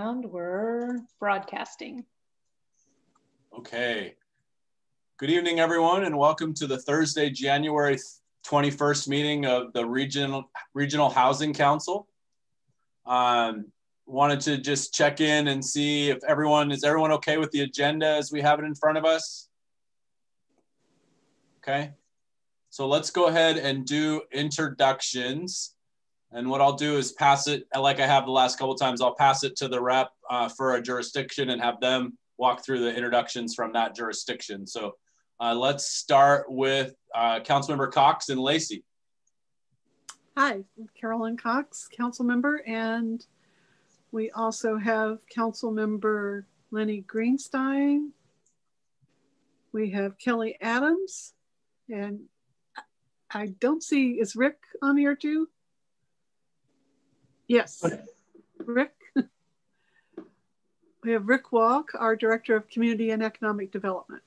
We're broadcasting. Okay. Good evening, everyone, and welcome to the Thursday, January 21st meeting of the Regional Housing Council. Wanted to just check in and see if is everyone okay with the agenda as we have it in front of us? Okay. So let's go ahead and do introductions. And what I'll do is pass it, like I have the last couple of times, I'll pass it to the rep for a jurisdiction and have them walk through the introductions from that jurisdiction. So let's start with Councilmember Cox and Lacey. Hi, Carolyn Cox, council member, and we also have Councilmember Lenny Greenstein. We have Kelly Adams, and I don't see, is Rick on here too? Yes, Rick. We have Rick Walk, our Director of Community and Economic Development.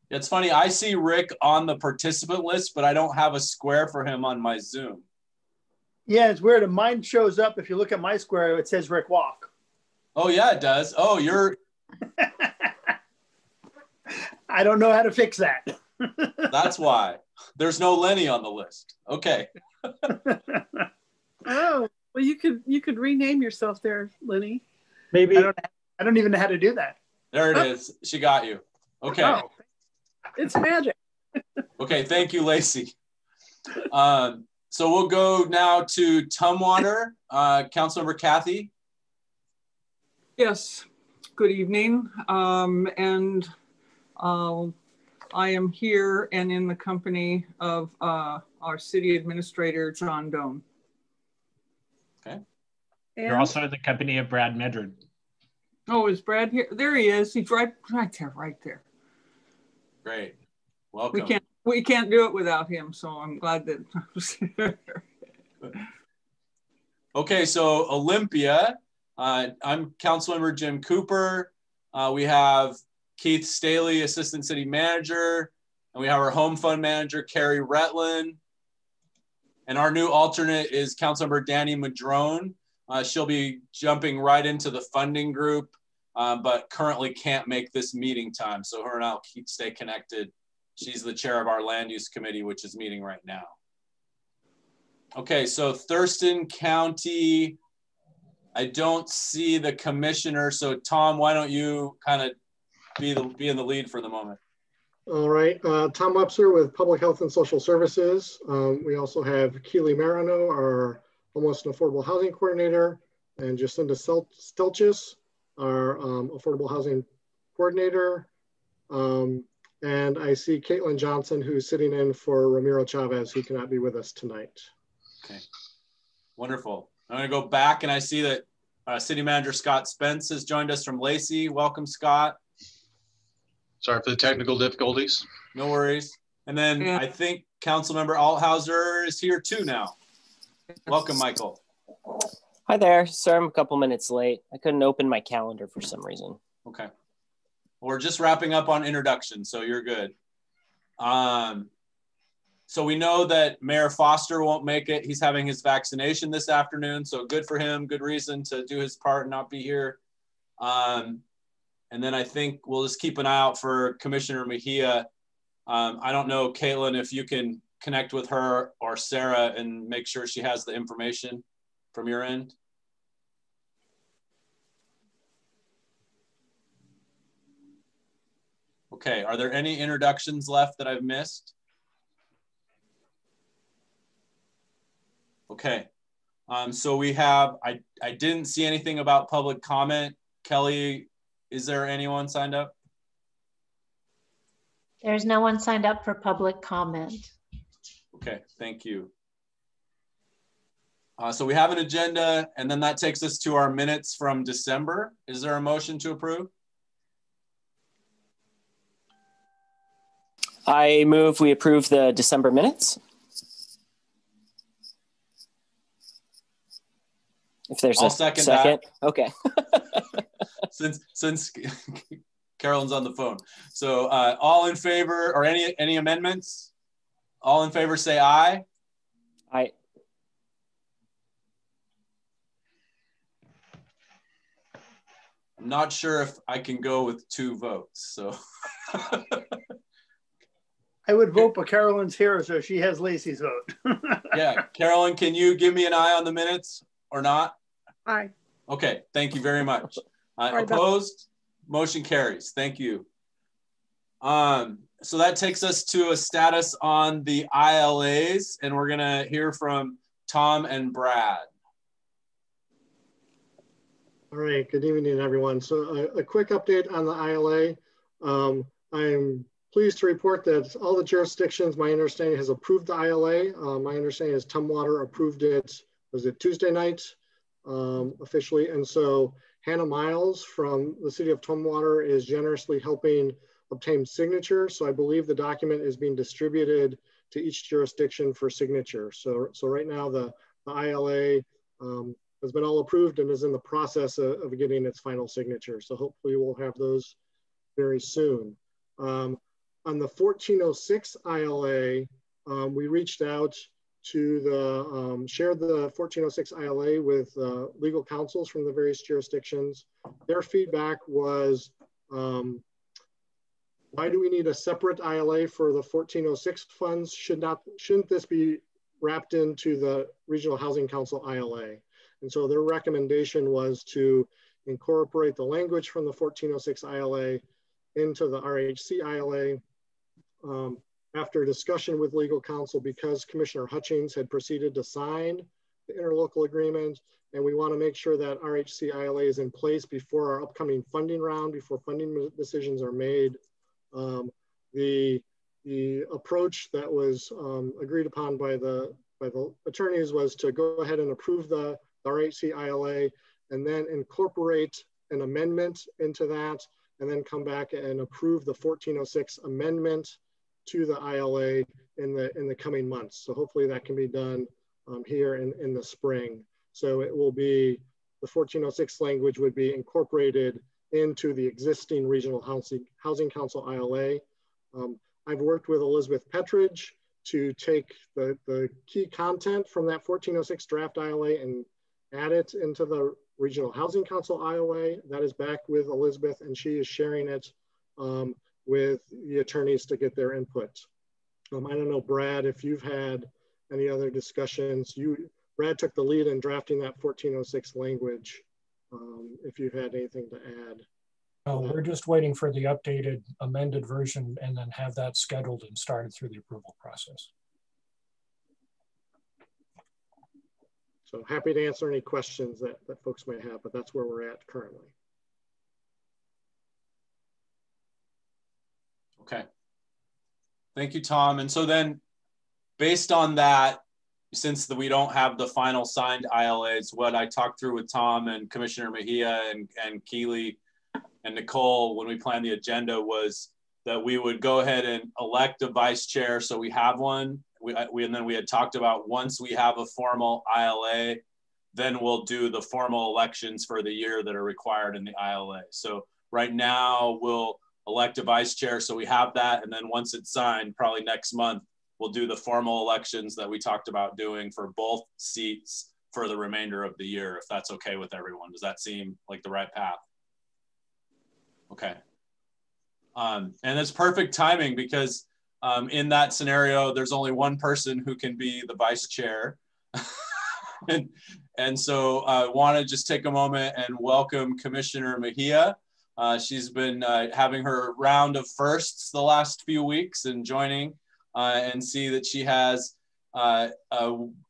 It's funny, I see Rick on the participant list, but I don't have a square for him on my Zoom. Yeah, it's weird. Mine shows up. If you look at my square, it says Rick Walk. Oh yeah, it does. Oh, you're... I don't know how to fix that. That's why. There's no Lenny on the list. Okay. Oh, well, you could rename yourself there, Lenny. Maybe. I don't even know how to do that. There it is. She got you. Okay. Oh, it's magic. Okay, thank you, Lacey. So we'll go now to Tumwater. Councilmember Kathy. Yes, good evening. I am here and in the company of our city administrator, John Doan. Okay. You're also in the company of Brad Medred. Oh, is Brad here? There he is. He's right there. Great. Welcome. We can't do it without him, so I'm glad that I was here. Okay, so Olympia. I'm Councilmember Jim Cooper. We have Keith Staley, Assistant City Manager, and we have our Home Fund Manager, Carrie Retlin. And our new alternate is Councilmember Danny Madrone. She'll be jumping right into the funding group, but currently can't make this meeting time. So her and I'll stay connected. She's the chair of our land use committee, which is meeting right now. Okay, so Thurston County, I don't see the commissioner. So Tom, why don't you kind of be in the lead for the moment? All right, Tom Webster with Public Health and Social Services. We also have Keely Marino, our Homeless and Affordable Housing Coordinator, and Jacinda Stelchis, our Affordable Housing Coordinator. And I see Caitlin Johnson, who's sitting in for Ramiro Chavez, who cannot be with us tonight. Okay, wonderful. I'm gonna go back and I see that City Manager Scott Spence has joined us from Lacey. Welcome, Scott. Sorry for the technical difficulties. No worries. And then I think Councilmember Althauser is here too now. Welcome, Michael. Hi there. Sorry, I'm a couple minutes late. I couldn't open my calendar for some reason. Okay. We're just wrapping up on introduction, so you're good. So we know that Mayor Foster won't make it. He's having his vaccination this afternoon, so good for him. Good reason to do his part and not be here. And then I think we'll just keep an eye out for Commissioner Mejia. I don't know, Caitlin, if you can connect with her or Sarah and make sure she has the information from your end. Okay, are there any introductions left that I've missed? Okay, so we have, I didn't see anything about public comment. Kelly, is there anyone signed up? There's no one signed up for public comment. Okay, thank you. So we have an agenda, and then that takes us to our minutes from December. Is there a motion to approve? I move we approve the December minutes. If there's I'll a second. Okay. since Carolyn's on the phone. So all in favor, or any amendments? All in favor say aye. Aye. I'm not sure if I can go with 2 votes, so. I would vote, but Carolyn's here, so she has Lacey's vote. Yeah, Carolyn, can you give me an eye on the minutes or not? Aye. Okay, thank you very much. Sorry about- Opposed? Motion carries. Thank you. So that takes us to a status on the ILAs, and we're gonna hear from Tom and Brad. All right, good evening, everyone. So a quick update on the ILA. I'm pleased to report that all the jurisdictions, my understanding, has approved the ILA. My understanding is Tumwater approved it, was it Tuesday night, officially? And so Hannah Miles from the city of Tumwater is generously helping obtain signatures. So I believe the document is being distributed to each jurisdiction for signature. So right now the ILA has been all approved and is in the process of getting its final signature. So hopefully we'll have those very soon. On the 1406 ILA, we reached out to shared the 1406 ILA with legal counsels from the various jurisdictions. Their feedback was, why do we need a separate ILA for the 1406 funds? Shouldn't this be wrapped into the Regional Housing Council ILA? And so their recommendation was to incorporate the language from the 1406 ILA into the RHC ILA. After discussion with legal counsel, because Commissioner Hutchings had proceeded to sign the interlocal agreement, and we want to make sure that RHC ILA is in place before our upcoming funding round, before funding decisions are made. The approach that was agreed upon by the attorneys was to go ahead and approve the RHC ILA and then incorporate an amendment into that, and then come back and approve the 1406 amendment to the ILA in the coming months. So hopefully that can be done here in the spring. So it will be, the 1406 language would be incorporated into the existing Regional Housing Council ILA. I've worked with Elizabeth Petridge to take the key content from that 1406 draft ILA and add it into the Regional Housing Council ILA. That is back with Elizabeth, and she is sharing it with the attorneys to get their input. I don't know, Brad, if you've had any other discussions. Brad took the lead in drafting that 1406 language. If you've had anything to add. We're just waiting for the updated amended version and then have that scheduled and started through the approval process. So happy to answer any questions that folks might have, but that's where we're at currently. Okay. Thank you, Tom. And so then based on that, since we don't have the final signed ILAs, what I talked through with Tom and Commissioner Mejia and Keeley and Nicole when we planned the agenda was that we would go ahead and elect a vice chair. So we have one. And then we had talked about once we have a formal ILA, then we'll do the formal elections for the year that are required in the ILA. So right now we'll elect a vice chair. So we have that. And then once it's signed, probably next month, we'll do the formal elections that we talked about doing for both seats for the remainder of the year, if that's okay with everyone. Does that seem like the right path? Okay. And it's perfect timing because in that scenario, there's only one person who can be the vice chair. and so I want to just take a moment and welcome Commissioner Mejia. She's been having her round of firsts the last few weeks and joining and see that she has a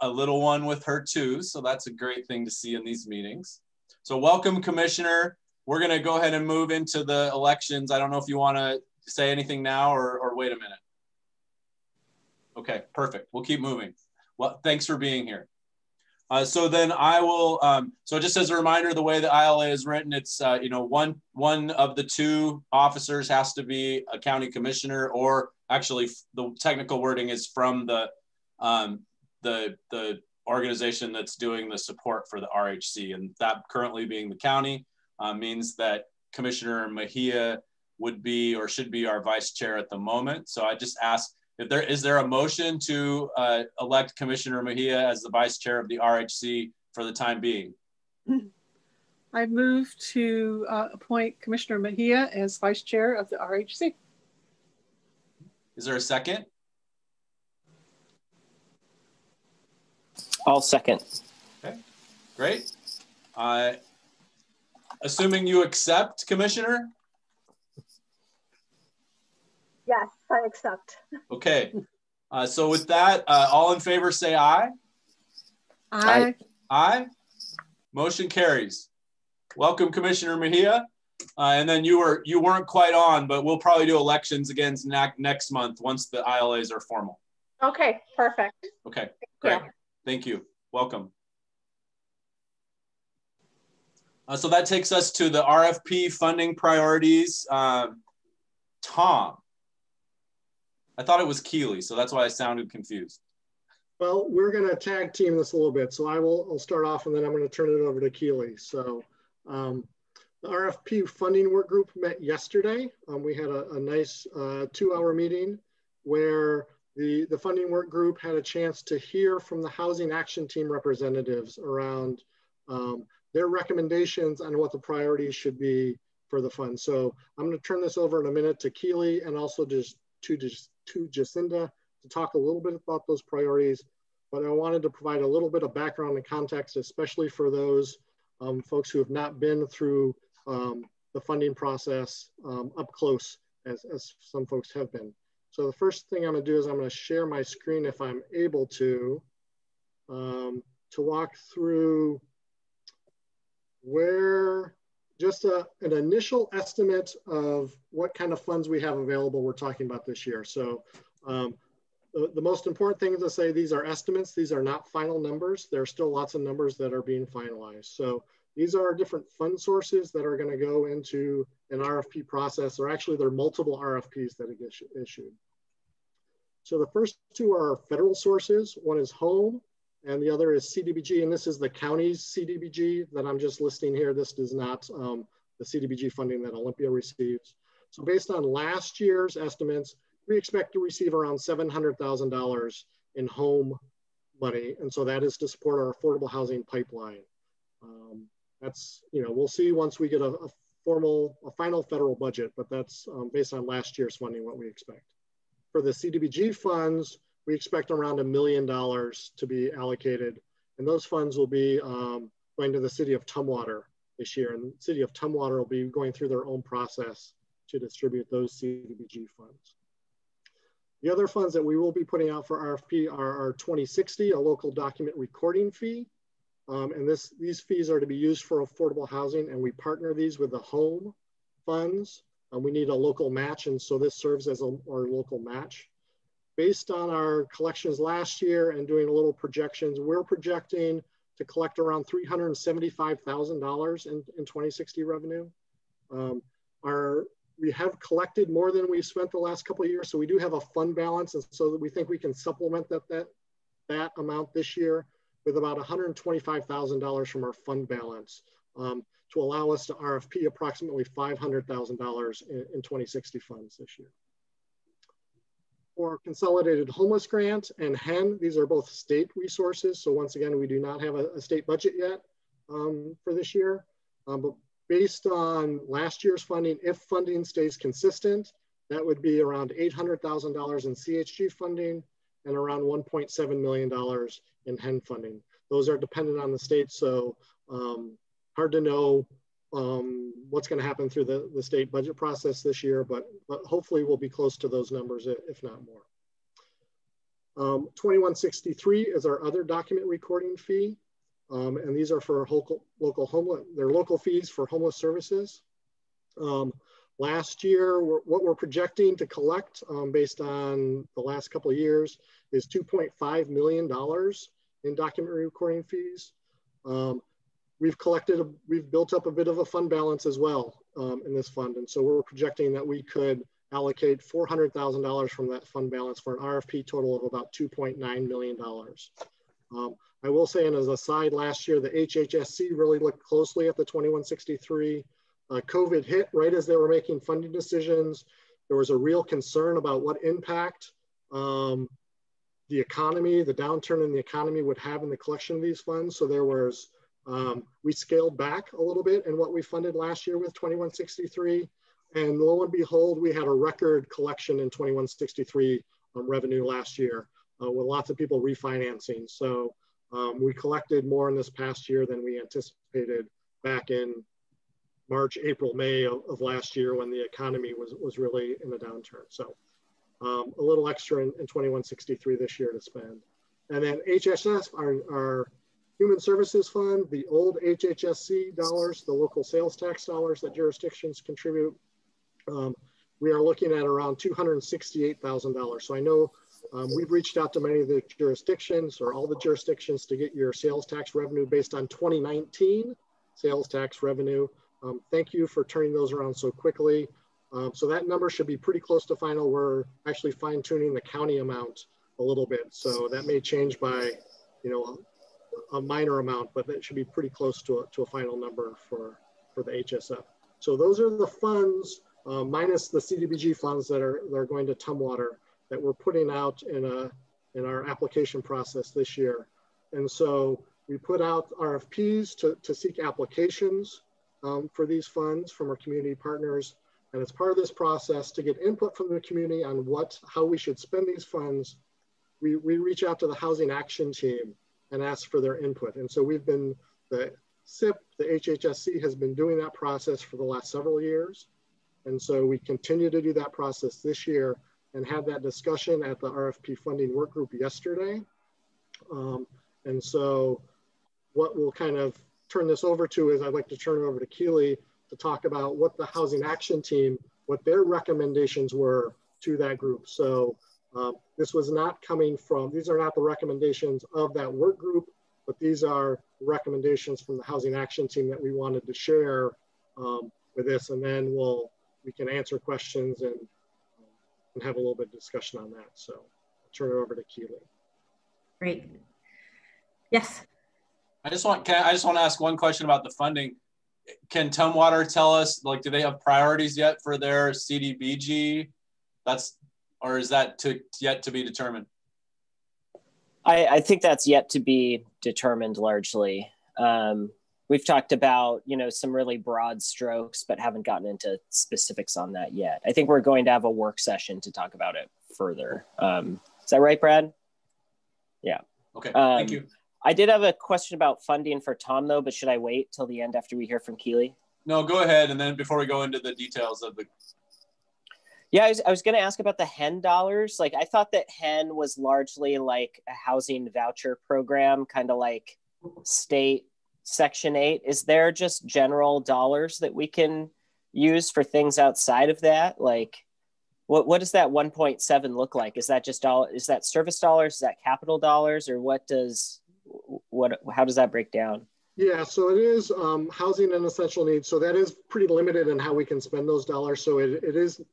little one with her too. So that's a great thing to see in these meetings. So welcome, Commissioner. We're going to go ahead and move into the elections. I don't know if you want to say anything now or wait a minute. Okay, perfect. We'll keep moving. Well, thanks for being here. So then I will, so just as a reminder, the way the ILA is written, it's, you know, one of the two officers has to be a county commissioner, or actually the technical wording is from the organization that's doing the support for the RHC, and that currently being the county means that Commissioner Mejia would be or should be our vice chair at the moment. So I just ask, is there a motion to elect Commissioner Mejia as the vice chair of the RHC for the time being? I move to appoint Commissioner Mejia as Vice Chair of the RHC. Is there a second? I'll second. Okay, great. Assuming you accept, Commissioner? Yes, I accept. Okay. So with that, all in favor say aye. Aye. Aye. Motion carries. Welcome, Commissioner Mejia. And then you weren't quite on, but we'll probably do elections again next month once the ILAs are formal. Okay, perfect. Okay, great. Yeah. Thank you. Welcome. So that takes us to the RFP funding priorities. Tom. I thought it was Keely, so that's why I sounded confused. Well, we're going to tag team this a little bit. So I'll start off and then I'm going to turn it over to Keely. So the RFP funding work group met yesterday. We had a nice 2-hour meeting where the funding work group had a chance to hear from the Housing Action Team representatives around their recommendations on what the priorities should be for the fund. So I'm going to turn this over in a minute to Keely and also just to Jacinda to talk a little bit about those priorities. But I wanted to provide a little bit of background and context, especially for those folks who have not been through the funding process up close as some folks have been. So the first thing I'm gonna do is I'm gonna share my screen if I'm able to walk through where just an initial estimate of what kind of funds we have available we're talking about this year. So the most important thing is to say these are estimates. These are not final numbers. There are still lots of numbers that are being finalized. So these are different fund sources that are going to go into an RFP process, or actually there are multiple RFPs that get issued. So the first two are federal sources. One is home and the other is CDBG. And this is the county's CDBG that I'm just listing here. This is not the CDBG funding that Olympia receives. So based on last year's estimates, we expect to receive around $700,000 in home money. And so that is to support our affordable housing pipeline. That's, we'll see once we get a final federal budget, but that's based on last year's funding, what we expect. For the CDBG funds, we expect around $1 million to be allocated. And those funds will be going to the city of Tumwater this year. And the city of Tumwater will be going through their own process to distribute those CDBG funds. The other funds that we will be putting out for RFP are our 2060, a local document recording fee. And these fees are to be used for affordable housing, and we partner these with the home funds. We need a local match, and so this serves as our local match. Based on our collections last year and doing a little projections, we're projecting to collect around $375,000 in 2060 revenue. We have collected more than we've spent the last couple of years, so we do have a fund balance, and so we think we can supplement that amount this year with about $125,000 from our fund balance to allow us to RFP approximately $500,000 in 2060 funds this year. For Consolidated Homeless Grant and HEN, these are both state resources. So once again, we do not have a state budget yet for this year, but based on last year's funding, if funding stays consistent, that would be around $800,000 in CHG funding and around $1.7 million in HEN funding. Those are dependent on the state, so hard to know what's going to happen through the state budget process this year, but hopefully we'll be close to those numbers, if not more. 2163 is our other document recording fee, and these are for local fees for homeless services. Last year, what we're projecting to collect based on the last couple of years is $2.5 million in document recording fees. We've built up a bit of a fund balance as well in this fund. And so we're projecting that we could allocate $400,000 from that fund balance for an RFP total of about $2.9 million. I will say, and as a side, last year, the HHSC really looked closely at the 2163. COVID hit right as they were making funding decisions. There was a real concern about what impact the economy, the downturn in the economy would have in the collection of these funds. So there was We scaled back a little bit in what we funded last year with 2163. And lo and behold, we had a record collection in 2163 revenue last year with lots of people refinancing. So we collected more in this past year than we anticipated back in March, April, May of last year when the economy was really in a downturn. So a little extra in 2163 this year to spend. And then HSS, our Human Services Fund, the old HHSC dollars, the local sales tax dollars that jurisdictions contribute, we are looking at around $268,000. So I know we've reached out to many of the jurisdictions or all the jurisdictions to get your sales tax revenue based on 2019 sales tax revenue. Thank you for turning those around so quickly. So that number should be pretty close to final. We're actually fine tuning the county amount a little bit. So that may change by, a minor amount, but that should be pretty close to a final number for the HSF. So those are the funds minus the CDBG funds that are going to Tumwater that we're putting out in our application process this year. And so we put out RFPs to seek applications for these funds from our community partners. And as part of this process to get input from the community on how we should spend these funds, we reach out to the Housing Action Team and ask for their input. And so the SIP, the HHSC has been doing that process for the last several years. And so we continue to do that process this year and had that discussion at the RFP funding work group yesterday. And so what we'll kind of turn this over to is I'd like to turn it over to Keely to talk about what the Housing Action Team, what their recommendations were to that group. So this was not coming from, these are not the recommendations of that work group, but these are recommendations from the Housing Action Team that we wanted to share with this. And then we can answer questions and have a little bit of discussion on that. So I'll turn it over to Keely. Great. Yes. I just want to ask one question about the funding. Can Tumwater tell us, do they have priorities yet for their CDBG? Or is that yet to be determined? I think that's yet to be determined largely. We've talked about, some really broad strokes, but haven't gotten into specifics on that yet. I think we're going to have a work session to talk about it further. Is that right, Brad? Yeah. Okay, thank you. I did have a question about funding for Tom though, but should I wait till the end after we hear from Keely? No, go ahead. And then before we go into the details of the... Yeah, I was going to ask about the HEN dollars. I thought that HEN was largely like a housing voucher program, kind of like state Section 8. Is there just general dollars that we can use for things outside of that? What does that 1.7 look like? Is that just is that service dollars? Is that capital dollars? Or how does that break down? Yeah, so it is housing and essential needs. So that is pretty limited in how we can spend those dollars. So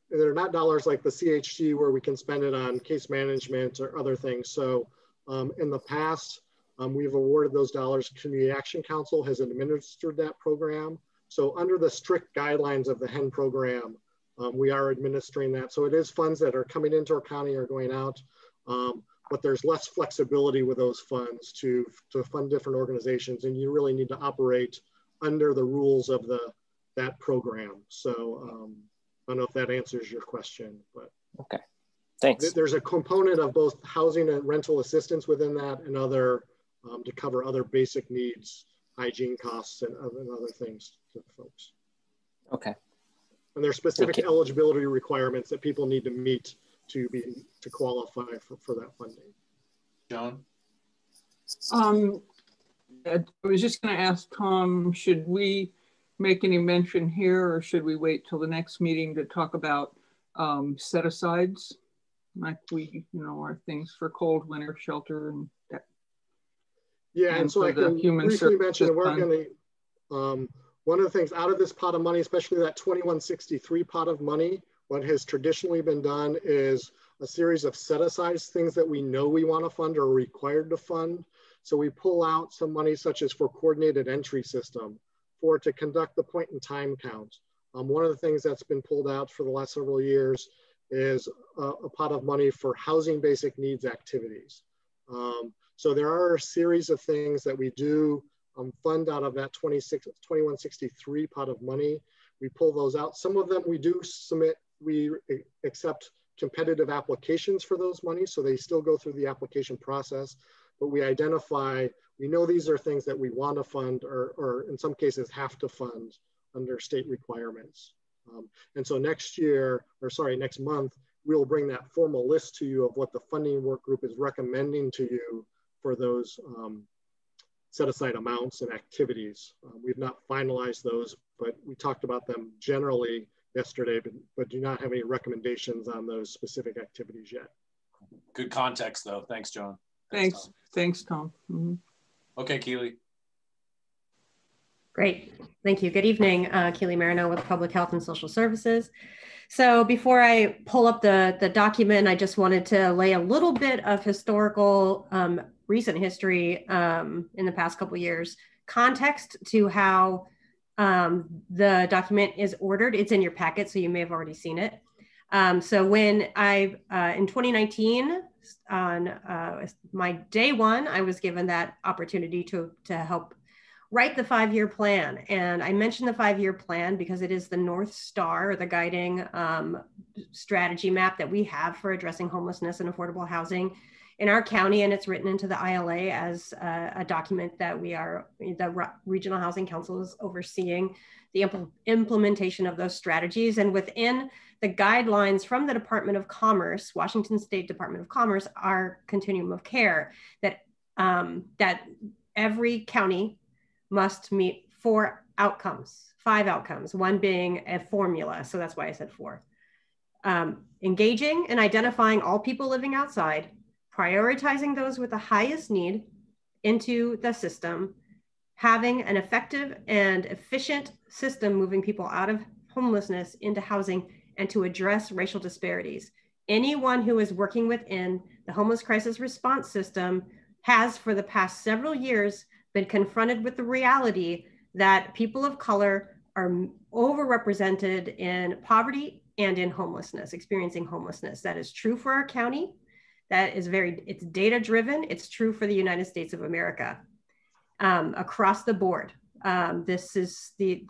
they're not dollars like the CHG where we can spend it on case management or other things. So in the past, we've awarded those dollars. Community Action Council has administered that program. So under the strict guidelines of the HEN program, we are administering that. So it is funds that are coming into our county or going out. But there's less flexibility with those funds to fund different organizations, and you really need to operate under the rules of that program. So I don't know if that answers your question, but okay, thanks. There's a component of both housing and rental assistance within that, and other to cover other basic needs, hygiene costs, and other things to folks. Okay. And there's specific eligibility requirements that people need to meet to qualify for that funding. John? I was just going to ask Tom, should we make any mention here or should we wait till the next meeting to talk about set-asides? Like our things for cold winter shelter and that. Yeah, and so I can briefly mention we're going to, one of the things out of this pot of money, especially that 2163 pot of money, what has traditionally been done is a series of set-asides, things that we know we want to fund or are required to fund. So we pull out some money such as for coordinated entry system, to conduct the point in time count. One of the things that's been pulled out for the last several years is a pot of money for housing basic needs activities. So there are a series of things that we do fund out of that 2163 pot of money. We pull those out. Some of them we do submit, we accept competitive applications for those monies, so they still go through the application process, but we identify, we know these are things that we want to fund or in some cases have to fund under state requirements. And so next month, we'll bring that formal list to you of what the funding work group is recommending to you for those set aside amounts and activities. We've not finalized those, but we talked about them generally yesterday, but do not have any recommendations on those specific activities yet. Good context though. Thanks, John. Thanks, Tom. Mm-hmm. Okay, Keely. Great, thank you. Good evening, Keely Marino with Public Health and Social Services. So before I pull up the document, I just wanted to lay a little bit of historical, recent history in the past couple of years, context to how the document is ordered. It's in your packet, so you may have already seen it. So when in 2019, on my day one, I was given that opportunity to help write the 5-year plan. And I mentioned the 5-year plan because it is the North Star, or the guiding strategy map that we have for addressing homelessness and affordable housing in our county. And it's written into the ILA as a document that the Regional Housing Council is overseeing the implementation of those strategies. And within the guidelines from the Department of Commerce, Washington State Department of Commerce, our continuum of care, that every county must meet 5 outcomes, one being a formula. So that's why I said 4. Engaging and identifying all people living outside, prioritizing those with the highest need into the system, having an effective and efficient system moving people out of homelessness into housing, and to address racial disparities. Anyone who is working within the homeless crisis response system has, for the past several years, been confronted with the reality that people of color are overrepresented in poverty and in homelessness, experiencing homelessness. That is true for our county. That is it's data driven. It's true for the United States of America across the board. This is the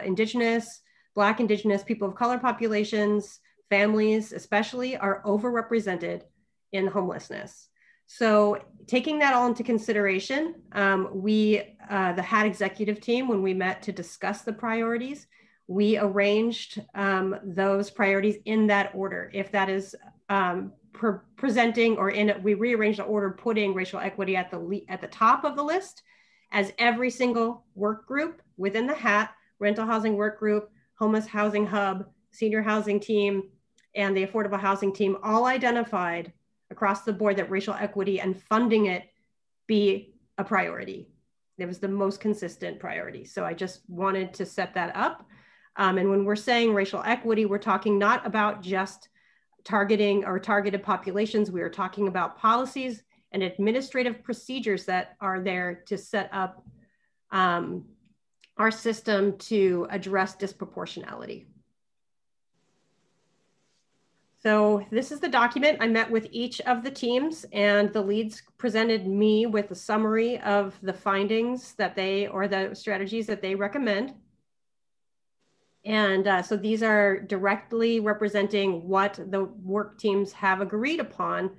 Indigenous, Black, Indigenous, people of color populations, families especially, are overrepresented in homelessness. So taking that all into consideration, the HAT executive team, when we met to discuss the priorities, we arranged those priorities in that order. If that is presenting, or we rearranged the order, putting racial equity at the top of the list, as every single work group within the HAT, rental housing work group, homeless housing hub, senior housing team, and the affordable housing team all identified across the board that racial equity and funding it be a priority. It was the most consistent priority. So I just wanted to set that up. And when we're saying racial equity, we're talking not about just targeting or targeted populations. We are talking about policies and administrative procedures that are there to set up our system to address disproportionality. So this is the document. I met with each of the teams, and the leads presented me with a summary of the findings that or the strategies that they recommend. And so these are directly representing what the work teams have agreed upon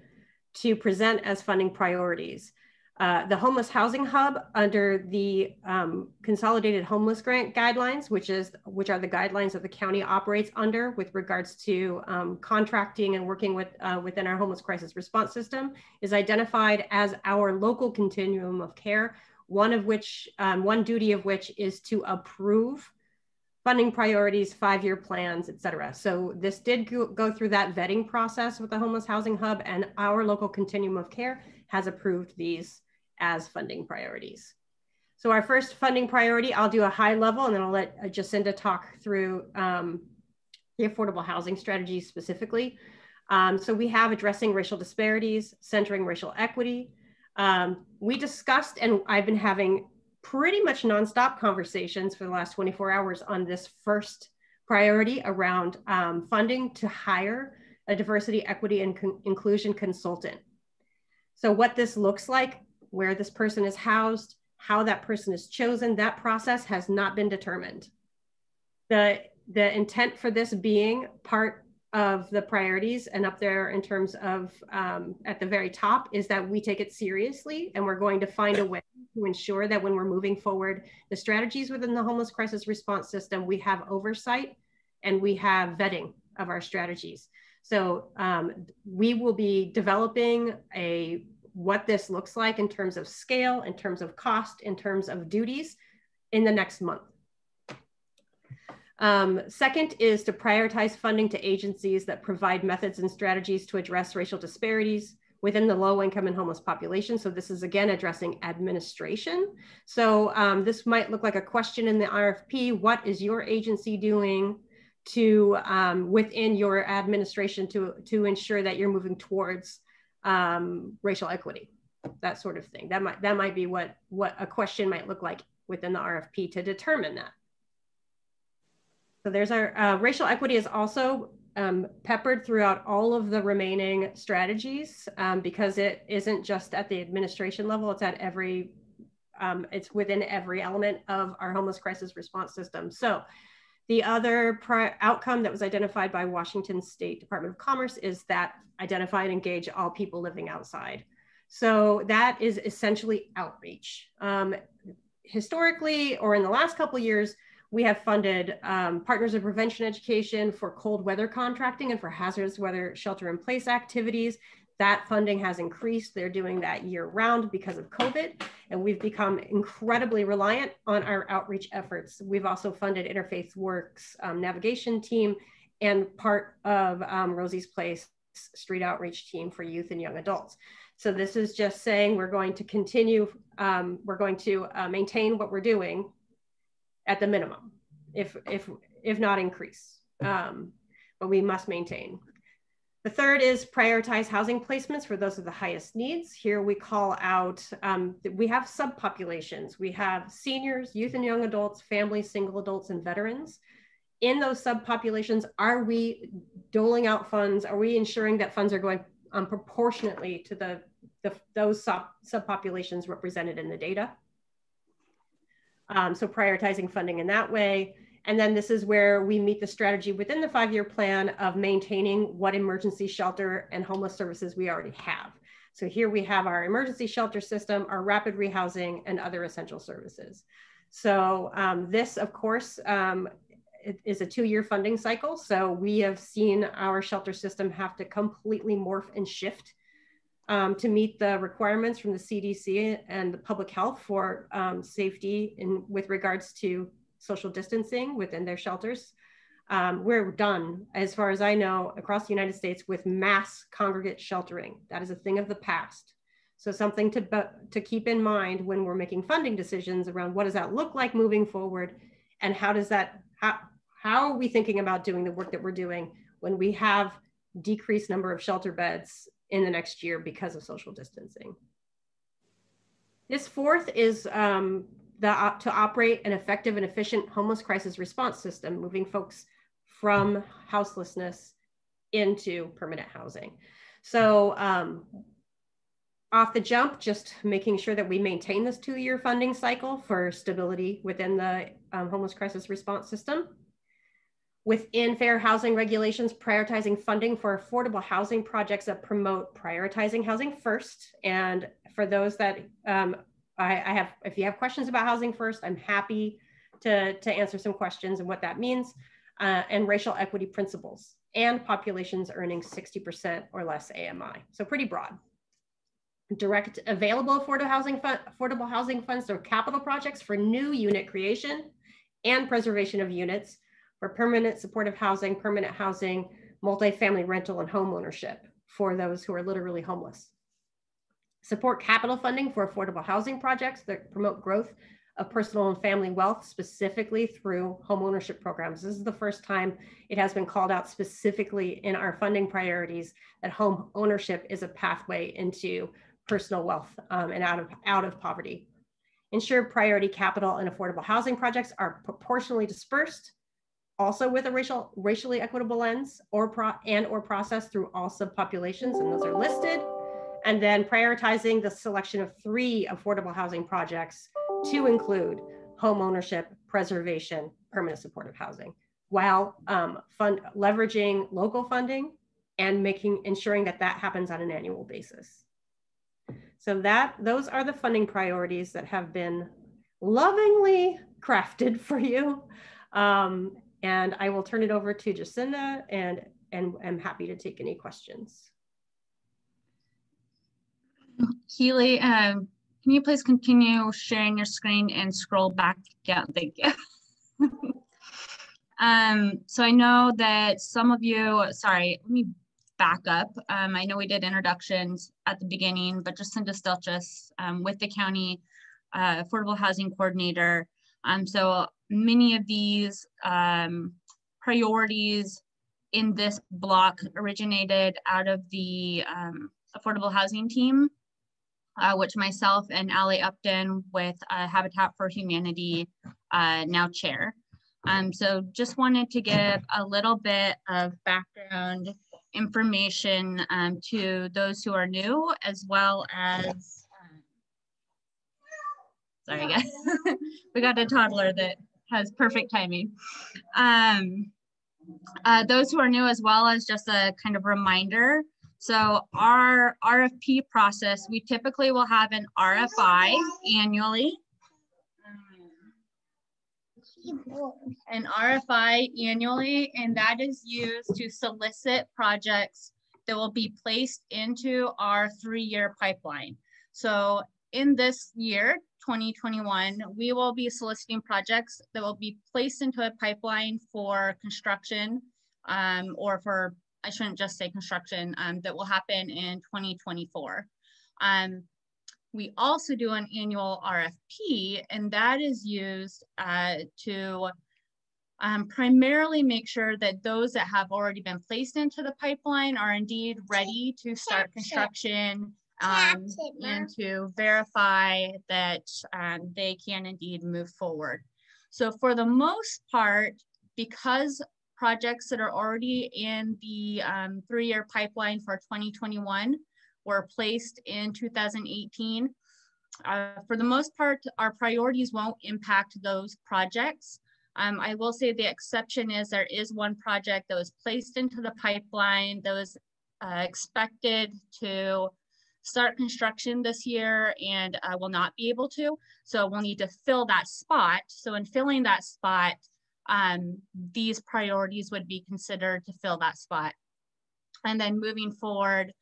to present as funding priorities. The Homeless Housing Hub, under the Consolidated Homeless Grant Guidelines, which are the guidelines that the county operates under with regards to contracting and working within our homeless crisis response system, is identified as our local continuum of care, one duty of which is to approve funding priorities, 5-year plans, et cetera. So this did go through that vetting process with the Homeless Housing Hub, and our local continuum of care has approved these as funding priorities. So our first funding priority, I'll do a high level, and then I'll let Jacinda talk through the affordable housing strategy specifically. So we have addressing racial disparities, centering racial equity. We discussed, and I've been having pretty much nonstop conversations for the last 24 hours on this first priority around funding to hire a diversity, equity, and inclusion consultant. So what this looks like, where this person is housed, How that person is chosen, that process has not been determined. The intent for this being part of the priorities and up there in terms of at the very top is that we take it seriously, and we're going to find a way to ensure that when we're moving forward the strategies within the homeless crisis response system, we have oversight and we have vetting of our strategies. So we will be developing what this looks like in terms of scale, in terms of cost, in terms of duties in the next month. Second is to prioritize funding to agencies that provide methods and strategies to address racial disparities within the low income and homeless population. So this is again addressing administration. So this might look like a question in the RFP. What is your agency doing to within your administration to ensure that you're moving towards racial equity, that sort of thing. That might be what a question might look like within the RFP to determine that. So there's our racial equity is also peppered throughout all of the remaining strategies because it isn't just at the administration level, it's at every, it's within every element of our homeless crisis response system. So the other outcome that was identified by Washington State Department of Commerce is that identify and engage all people living outside. So that is essentially outreach. Historically, or in the last couple of years, we have funded Partners of Prevention Education for cold weather contracting and for hazardous weather shelter in place activities. That funding has increased. They're doing that year round because of COVID, and we've become incredibly reliant on our outreach efforts. We've also funded Interfaith Works navigation team and part of Rosie's Place street outreach team for youth and young adults. So this is just saying we're going to continue, we're going to maintain what we're doing at the minimum, if not increase, but we must maintain. The third is prioritize housing placements for those with the highest needs. Here we call out, we have subpopulations. We have seniors, youth and young adults, families, single adults, and veterans. In those subpopulations, are we doling out funds? Are we ensuring that funds are going proportionately to those subpopulations represented in the data? So prioritizing funding in that way. And then this is where we meet the strategy within the 5-year plan of maintaining what emergency shelter and homeless services we already have. So here we have our emergency shelter system, our rapid rehousing, and other essential services. So this, of course, is a 2-year funding cycle. So we have seen our shelter system have to completely morph and shift to meet the requirements from the CDC and the public health for safety with regards to social distancing within their shelters. We're done, as far as I know, across the United States with mass congregate sheltering. That is a thing of the past. So something to keep in mind when we're making funding decisions around what does that look like moving forward, and how are we thinking about doing the work that we're doing when we have decreased number of shelter beds in the next year because of social distancing. This fourth is to operate an effective and efficient homeless crisis response system, moving folks from houselessness into permanent housing. So off the jump, just making sure that we maintain this 2-year funding cycle for stability within the homeless crisis response system. Within fair housing regulations, prioritizing funding for affordable housing projects that promote prioritizing housing first. And for those that if you have questions about housing first, I'm happy to answer some questions and what that means, and racial equity principles and populations earning 60% or less AMI. So pretty broad. Direct available affordable housing funds or capital projects for new unit creation and preservation of units for permanent supportive housing, permanent housing, multifamily rental, and home ownership for those who are literally homeless. Support capital funding for affordable housing projects that promote growth of personal and family wealth, specifically through home ownership programs. This is the first time it has been called out specifically in our funding priorities that home ownership is a pathway into personal wealth and out of poverty. Ensure priority capital and affordable housing projects are proportionally dispersed, also with a racially equitable lens or process through all subpopulations, and those are listed. And then prioritizing the selection of 3 affordable housing projects to include home ownership, preservation, permanent supportive housing, while leveraging local funding and ensuring that that happens on an annual basis. So those are the funding priorities that have been lovingly crafted for you. And I will turn it over to Jacinda and I'm happy to take any questions. Keely, can you please continue sharing your screen and scroll back down? Thank you. So I know that some of you, sorry, let me back up. I know we did introductions at the beginning, but Jacinda Stelchis with the county affordable housing coordinator. So many of these priorities in this block originated out of the affordable housing team, which myself and Ali Upton with Habitat for Humanity now chair. So just wanted to give a little bit of background information to those who are new, as well as, sorry guys, we got a toddler that has perfect timing. Those who are new, as well as just a kind of reminder. So our RFP process, we typically will have an RFI annually. An RFI annually, and that is used to solicit projects that will be placed into our 3-year pipeline. So in this year, 2021, we will be soliciting projects that will be placed into a pipeline for construction, or for, I shouldn't just say construction, that will happen in 2024. We also do an annual RFP, and that is used to primarily make sure that those that have already been placed into the pipeline are indeed ready to start construction, and to verify that they can indeed move forward. So for the most part, because projects that are already in the 3-year pipeline for 2021 were placed in 2018. For the most part, our priorities won't impact those projects. I will say the exception is there is one project that was placed into the pipeline that was expected to start construction this year and will not be able to. So we'll need to fill that spot. So in filling that spot, these priorities would be considered to fill that spot. And then moving forward,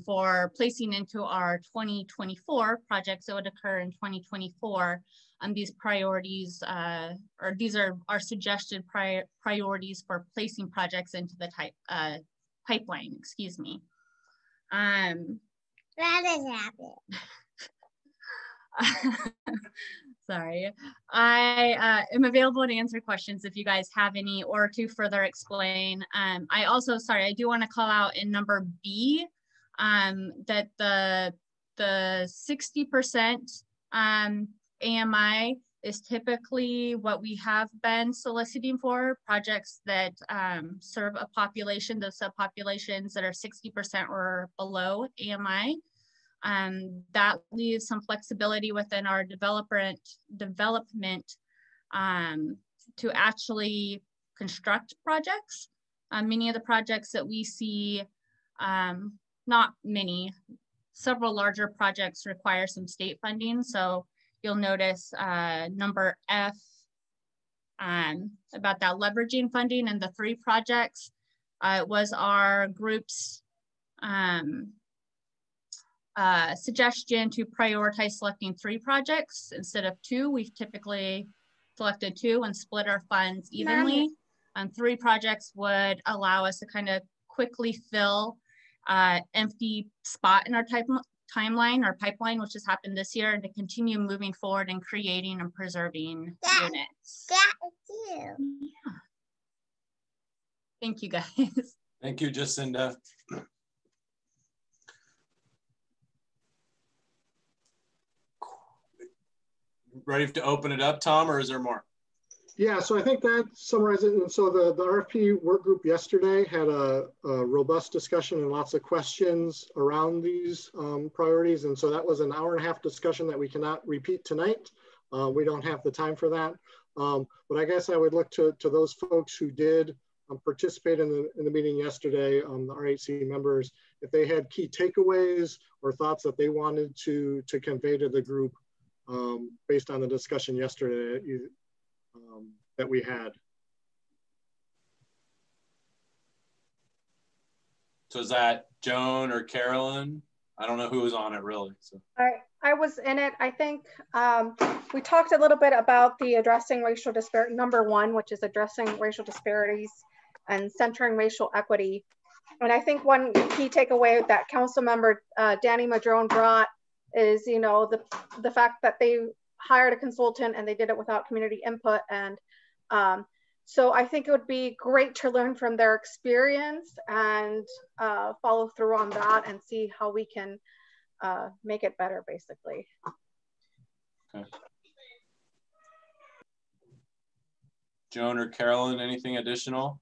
for placing into our 2024 projects that would occur in 2024, these priorities, or these are our suggested priorities for placing projects into the pipeline, excuse me. That is happening. Sorry, I am available to answer questions if you guys have any, or to further explain. I also, sorry, I do want to call out in number B, that the 60% AMI is typically what we have been soliciting for projects that serve a population, those subpopulations that are 60% or below AMI. That leaves some flexibility within our development to actually construct projects. Many of the projects that we see, not many, several larger projects require some state funding. So you'll notice number F about that leveraging funding and the 3 projects. It was our group's suggestion to prioritize selecting 3 projects instead of 2. We've typically selected 2 and split our funds evenly. 3 projects would allow us to kind of quickly fill empty spot in our timeline or pipeline, which has happened this year, and to continue moving forward and creating and preserving units. Yeah. Thank you, guys. Thank you, Jacinda. Ready to open it up, Tom, or is there more? Yeah, so I think that summarizes it. And so the RFP work group yesterday had a robust discussion and lots of questions around these priorities. And so that was an hour-and-a-half discussion that we cannot repeat tonight. We don't have the time for that. But I guess I would look to those folks who did participate in the meeting yesterday, the RHC members, if they had key takeaways or thoughts that they wanted to convey to the group based on the discussion yesterday that we had. So is that Joan or Carolyn? I don't know who was on it really. So. I was in it. I think we talked a little bit about the addressing racial disparity, number one, which is addressing racial disparities and centering racial equity. And I think one key takeaway that Council Member Danny Madrone brought is, you know, the fact that they hired a consultant and they did it without community input. And so I think it would be great to learn from their experience and follow through on that and see how we can make it better, basically. Okay. Joan or Carolyn, anything additional?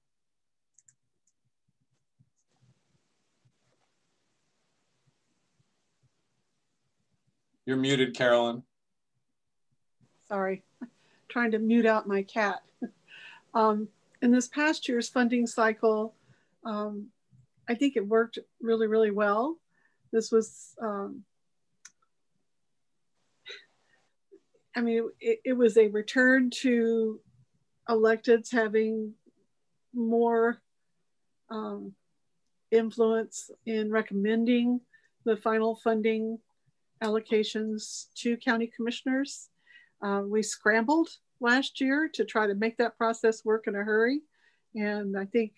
You're muted, Carolyn. Sorry, trying to mute out my cat. In this past year's funding cycle, I think it worked really, really well. This was, I mean, it was a return to electeds having more influence in recommending the final funding allocations to county commissioners. We scrambled last year to try to make that process work in a hurry. And I think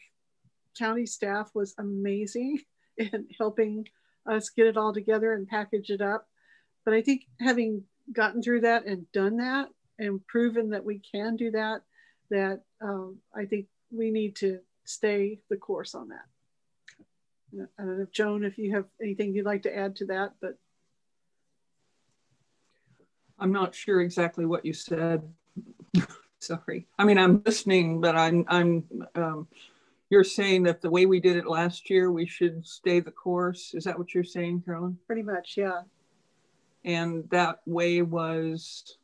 county staff was amazing in helping us get it all together and package it up. But I think having gotten through that and done that and proven that we can do that, I think we need to stay the course on that. I don't know, Joan, if you have anything you'd like to add to that, but. I'm not sure exactly what you said. Sorry. I mean, I'm listening, but you're saying that the way we did it last year, we should stay the course. Is that what you're saying, Carolyn? Pretty much, yeah. And that way was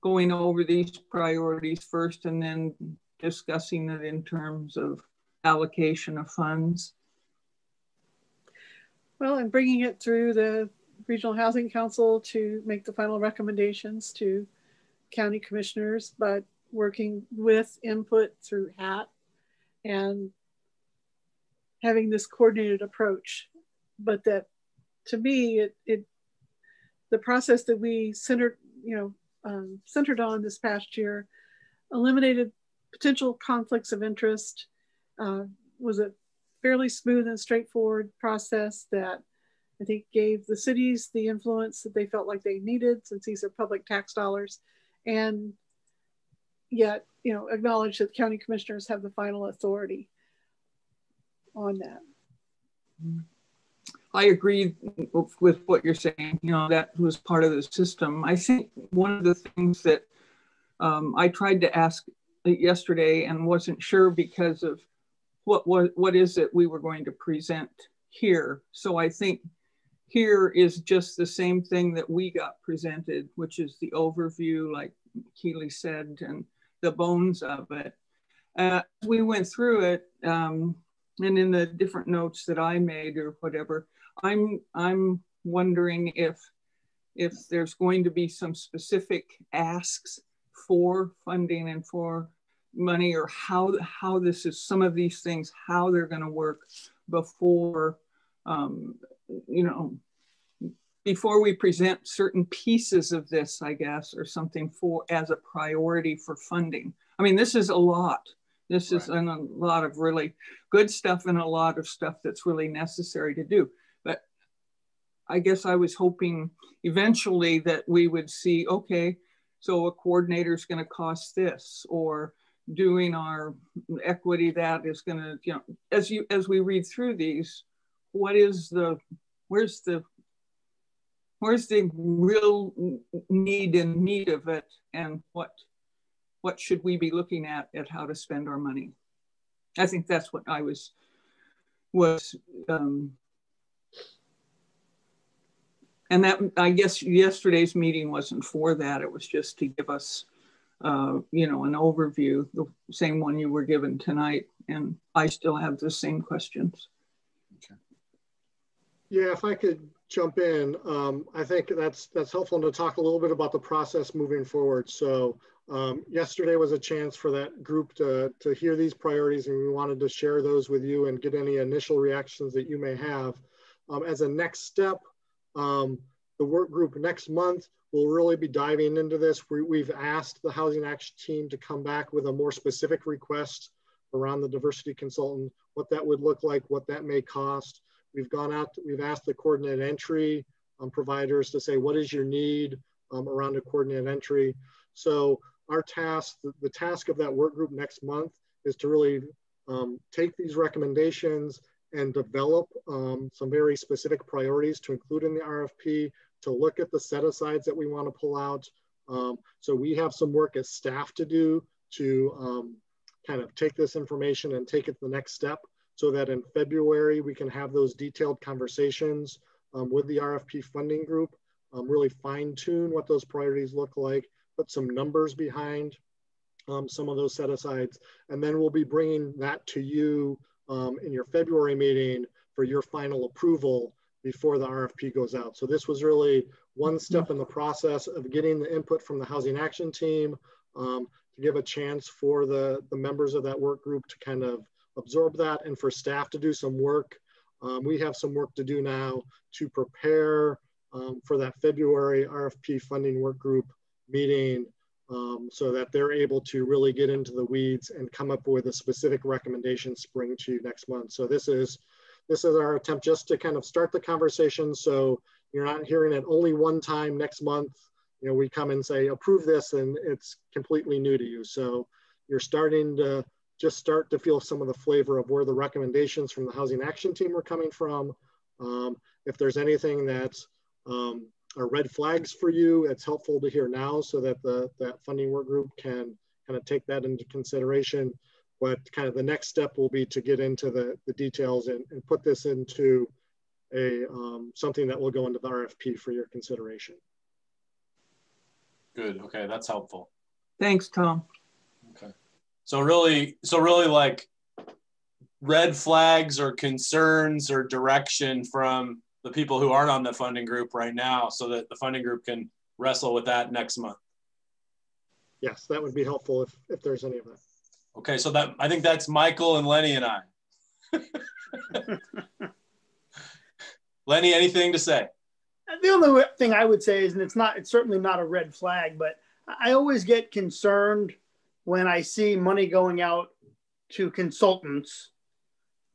going over these priorities first and then discussing it in terms of allocation of funds. Well, and bringing it through the Regional Housing Council to make the final recommendations to county commissioners, but working with input through HAT and having this coordinated approach. But that, to me, the process that we centered on this past year eliminated potential conflicts of interest, was a fairly smooth and straightforward process that I think gave the cities the influence that they felt like they needed, since these are public tax dollars, and yet, acknowledge that county commissioners have the final authority on that. I agree with what you're saying. That was part of the system. I think one of the things that I tried to ask yesterday and wasn't sure because of what is it we were going to present here. So I think here is just the same thing that we got presented, which is the overview, like Keely said, and the bones of it. We went through it, and in the different notes that I made or whatever, I'm wondering if there's going to be some specific asks for funding and for money, or how this is, some of these things, how they're going to work before before we present certain pieces of this, I guess, or something as a priority for funding. I mean, this is a lot. This is a lot of really good stuff and a lot of stuff that's really necessary to do. But I guess I was hoping eventually that we would see, okay, so a coordinator is going to cost this, or doing our equity, that is going to, as we read through these, where's where's the real need and meat of it, and what should we be looking at how to spend our money? I think that's what I was and that, I guess yesterday's meeting wasn't for that. It was just to give us, you know, an overview, the same one you were given tonight. And I still have the same questions. Okay. Yeah, if I could jump in, I think that's helpful to talk a little bit about the process moving forward. So yesterday was a chance for that group to hear these priorities, and we wanted to share those with you and get any initial reactions that you may have. As a next step, the work group next month will really be diving into this. We've asked the Housing Action Team to come back with a more specific request around the diversity consultant, what that would look like, what that may cost. We've gone out, we've asked the coordinated entry providers to say, what is your need around a coordinated entry? So our task, the task of that work group next month is to really take these recommendations and develop some very specific priorities to include in the RFP, to look at the set-asides that we want to pull out. So we have some work as staff to do to kind of take this information and take it to the next step, so that in February we can have those detailed conversations with the RFP funding group, really fine-tune what those priorities look like, put some numbers behind some of those set-asides, and then we'll be bringing that to you in your February meeting for your final approval before the RFP goes out. So this was really one step in the process of getting the input from the Housing Action Team to give a chance for the members of that work group to kind of absorb that, and for staff to do some work. We have some work to do now to prepare for that February RFP funding work group meeting, so that they're able to really get into the weeds and come up with a specific recommendation spring to next month. So this is our attempt just to kind of start the conversation, so you're not hearing it only one time next month. You know, we come and say, approve this, and it's completely new to you. So you're starting to just start to feel some of the flavor of where the recommendations from the Housing Action Team are coming from. If there's anything that's are red flags for you, it's helpful to hear now, so that that funding work group can kind of take that into consideration. But kind of the next step will be to get into the details and put this into a something that will go into the RFP for your consideration. Good. Okay, that's helpful. Thanks, Tom. Okay. So really like red flags or concerns or direction from the people who aren't on the funding group right now, so that the funding group can wrestle with that next month. Yes, that would be helpful if there's any of that. Okay, so that, I think that's Michael and Lenny and I. Lenny, anything to say? The only thing I would say is, and it's certainly not a red flag, but I always get concerned when I see money going out to consultants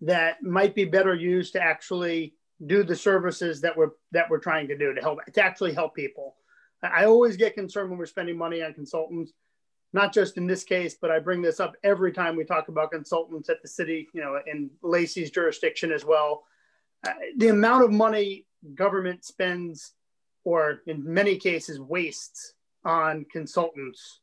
that might be better used to actually do the services that we're trying to do to actually help people. I always get concerned when we're spending money on consultants, not just in this case, but I bring this up every time we talk about consultants at the city, you know, in Lacey's jurisdiction as well. The amount of money government spends, or in many cases wastes, on consultants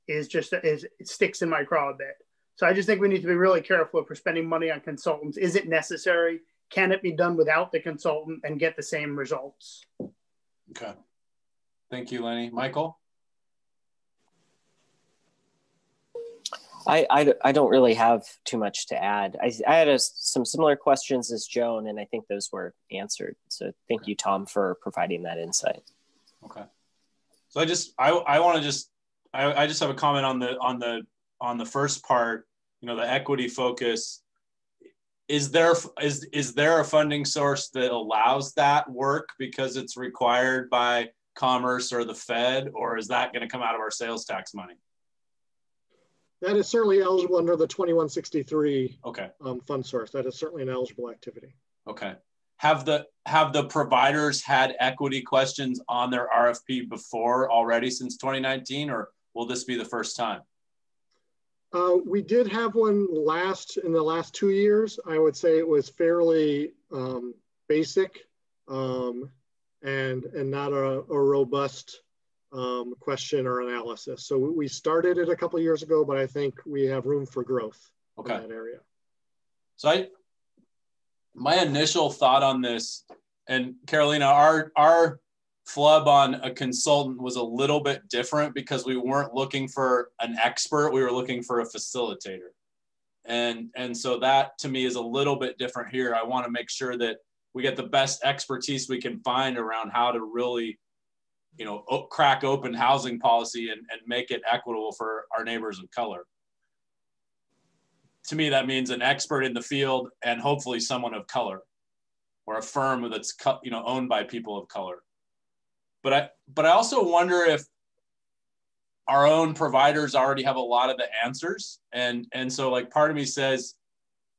is just, it sticks in my craw a bit. So I just think we need to be really careful if we're spending money on consultants. Is it necessary? Can it be done without the consultant and get the same results? Okay. Thank you, Lenny. Michael? I don't really have too much to add. I had some similar questions as Joan, and I think those were answered. So thank you, Tom, for providing that insight. Okay. So I just have a comment on the first part. You know, the equity focus. Is there a funding source that allows that work because it's required by Commerce or the Fed, or is that going to come out of our sales tax money? That is certainly eligible under the 2163 okay. Fund source. That is certainly an eligible activity. Okay. Have the providers had equity questions on their RFP before already since 2019, or will this be the first time? We did have one in the last 2 years. I would say it was fairly basic. and not a robust question or analysis. So we started it a couple of years ago, but I think we have room for growth in that area. So my initial thought on this, and Carolina, our flub on a consultant was a little bit different because we weren't looking for an expert, we were looking for a facilitator. And so that to me is a little bit different here. I want to make sure that we get the best expertise we can find around how to really, you know, crack open housing policy and make it equitable for our neighbors of color. To me, that means an expert in the field and hopefully someone of color, or a firm that's, you know, owned by people of color. But I also wonder if our own providers already have a lot of the answers. And so like part of me says,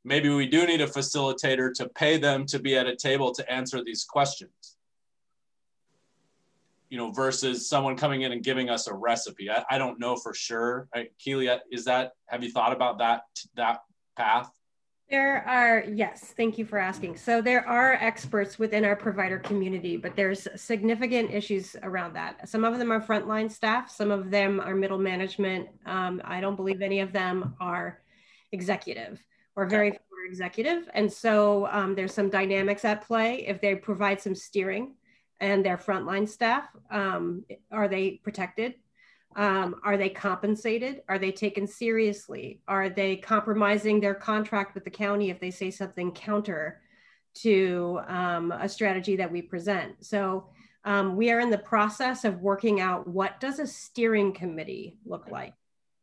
maybe we do need a facilitator to pay them to be at a table to answer these questions, you know, versus someone coming in and giving us a recipe. I don't know for sure. Keely, have you thought about that path? There are, yes, thank you for asking. So there are experts within our provider community, but there's significant issues around that. Some of them are frontline staff, some of them are middle management. I don't believe any of them are executive or very few are executive. And so there's some dynamics at play. If they provide some steering and their frontline staff, are they protected? Are they compensated? Are they taken seriously? Are they compromising their contract with the county if they say something counter to a strategy that we present? So we are in the process of working out, what does a steering committee look like?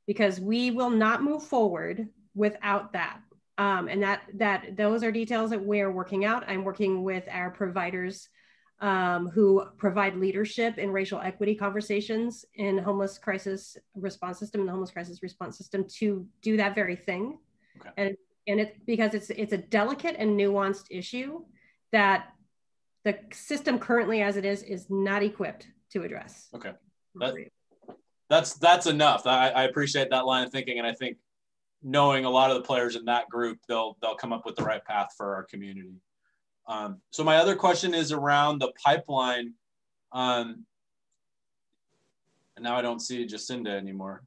Because we will not move forward without that. And those are details that we're working out. I'm working with our providers who provide leadership in racial equity conversations in homeless crisis response system and the homeless crisis response system to do that very thing. Okay. And it's because it's a delicate and nuanced issue that the system currently as it is not equipped to address. Okay, that's enough. I appreciate that line of thinking, and I think knowing a lot of the players in that group, they'll come up with the right path for our community. So my other question is around the pipeline. And now I don't see Jacinda anymore.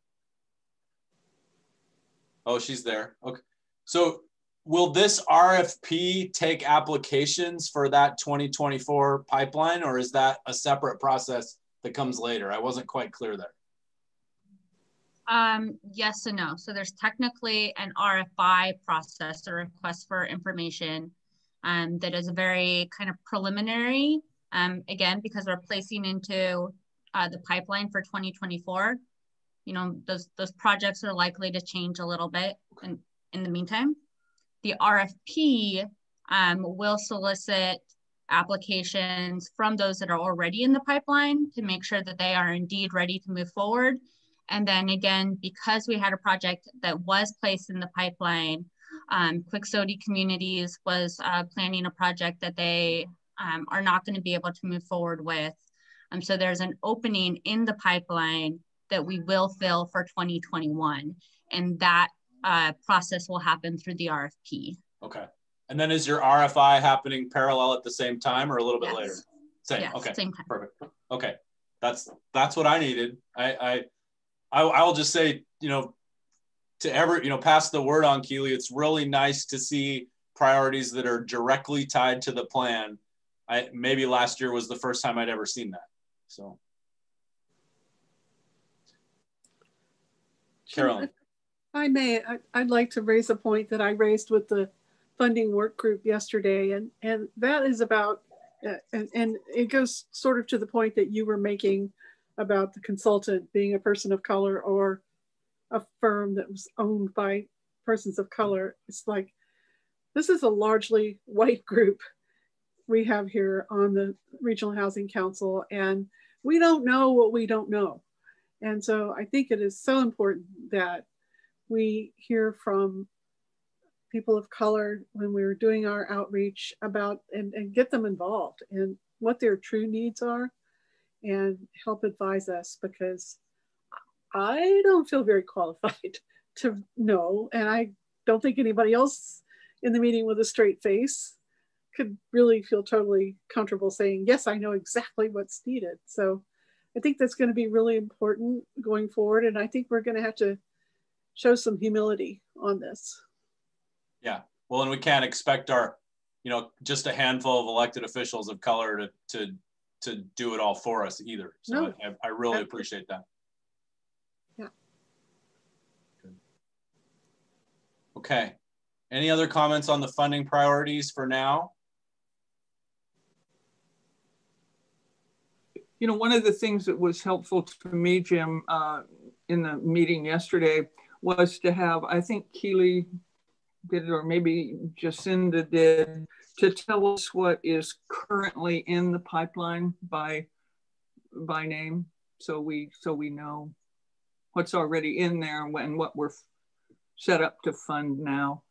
Oh, she's there. Okay. So will this RFP take applications for that 2024 pipeline, or is that a separate process that comes later? I wasn't quite clear there. Yes and no. So there's technically an RFI process, a request for information, that is a very kind of preliminary, again, because we're placing into the pipeline for 2024. You know, those projects are likely to change a little bit in the meantime. The RFP will solicit applications from those that are already in the pipeline to make sure that they are indeed ready to move forward. And then again, because we had a project that was placed in the pipeline, Quixote Communities was planning a project that they are not going to be able to move forward with. So there's an opening in the pipeline that we will fill for 2021. And that process will happen through the RFP. Okay. And then is your RFI happening parallel at the same time or a little bit Yes. later? Same. Yes, okay. same time. Perfect. Okay. That's what I needed. I will just say, you know, to pass the word on, Keely, it's really nice to see priorities that are directly tied to the plan. Maybe last year was the first time I'd ever seen that. So. Carolyn. I may, I'd like to raise a point that I raised with the funding work group yesterday. And that is about, and it goes sort of to the point that you were making about the consultant being a person of color or a firm that was owned by persons of color. It's like, this is a largely white group we have here on the Regional Housing Council, and we don't know what we don't know. And so I think it is so important that we hear from people of color when we're doing our outreach about and get them involved in what their true needs are and help advise us, because I don't feel very qualified to know, and I don't think anybody else in the meeting with a straight face could really feel totally comfortable saying, yes, I know exactly what's needed. So I think that's going to be really important going forward. And I think we're going to have to show some humility on this. Yeah. Well, and we can't expect our, just a handful of elected officials of color to do it all for us either. So No, I really appreciate that. Yeah. Good. Okay. Any other comments on the funding priorities for now? One of the things that was helpful to me, Jim, in the meeting yesterday was to have, I think Keely did, or maybe Jacinda did, to tell us what is currently in the pipeline by name, so we know what's already in there and what we're set up to fund now.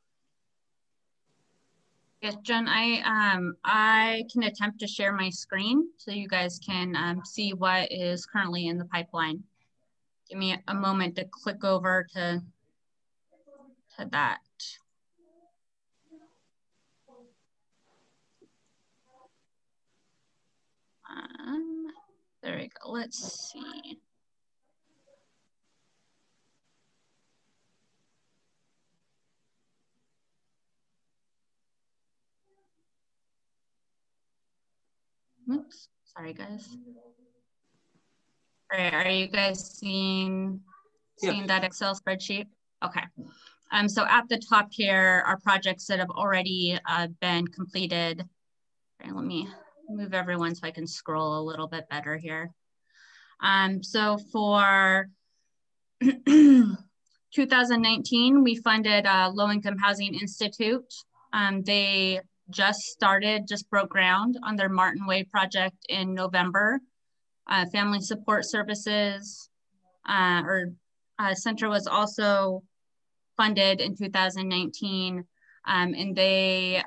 Yes, Jen, I can attempt to share my screen so you guys can see what is currently in the pipeline. Give me a moment to click over to that. There we go. Let's see. Oops, sorry guys. All right, are you guys seeing that Excel spreadsheet? Okay. So at the top here are projects that have already been completed. All right, let me move everyone so I can scroll a little bit better here. So for 2019, we funded Low Income Housing Institute. They just broke ground on their Martin Way project in November. Family Support Services Center was also funded in 2019, and they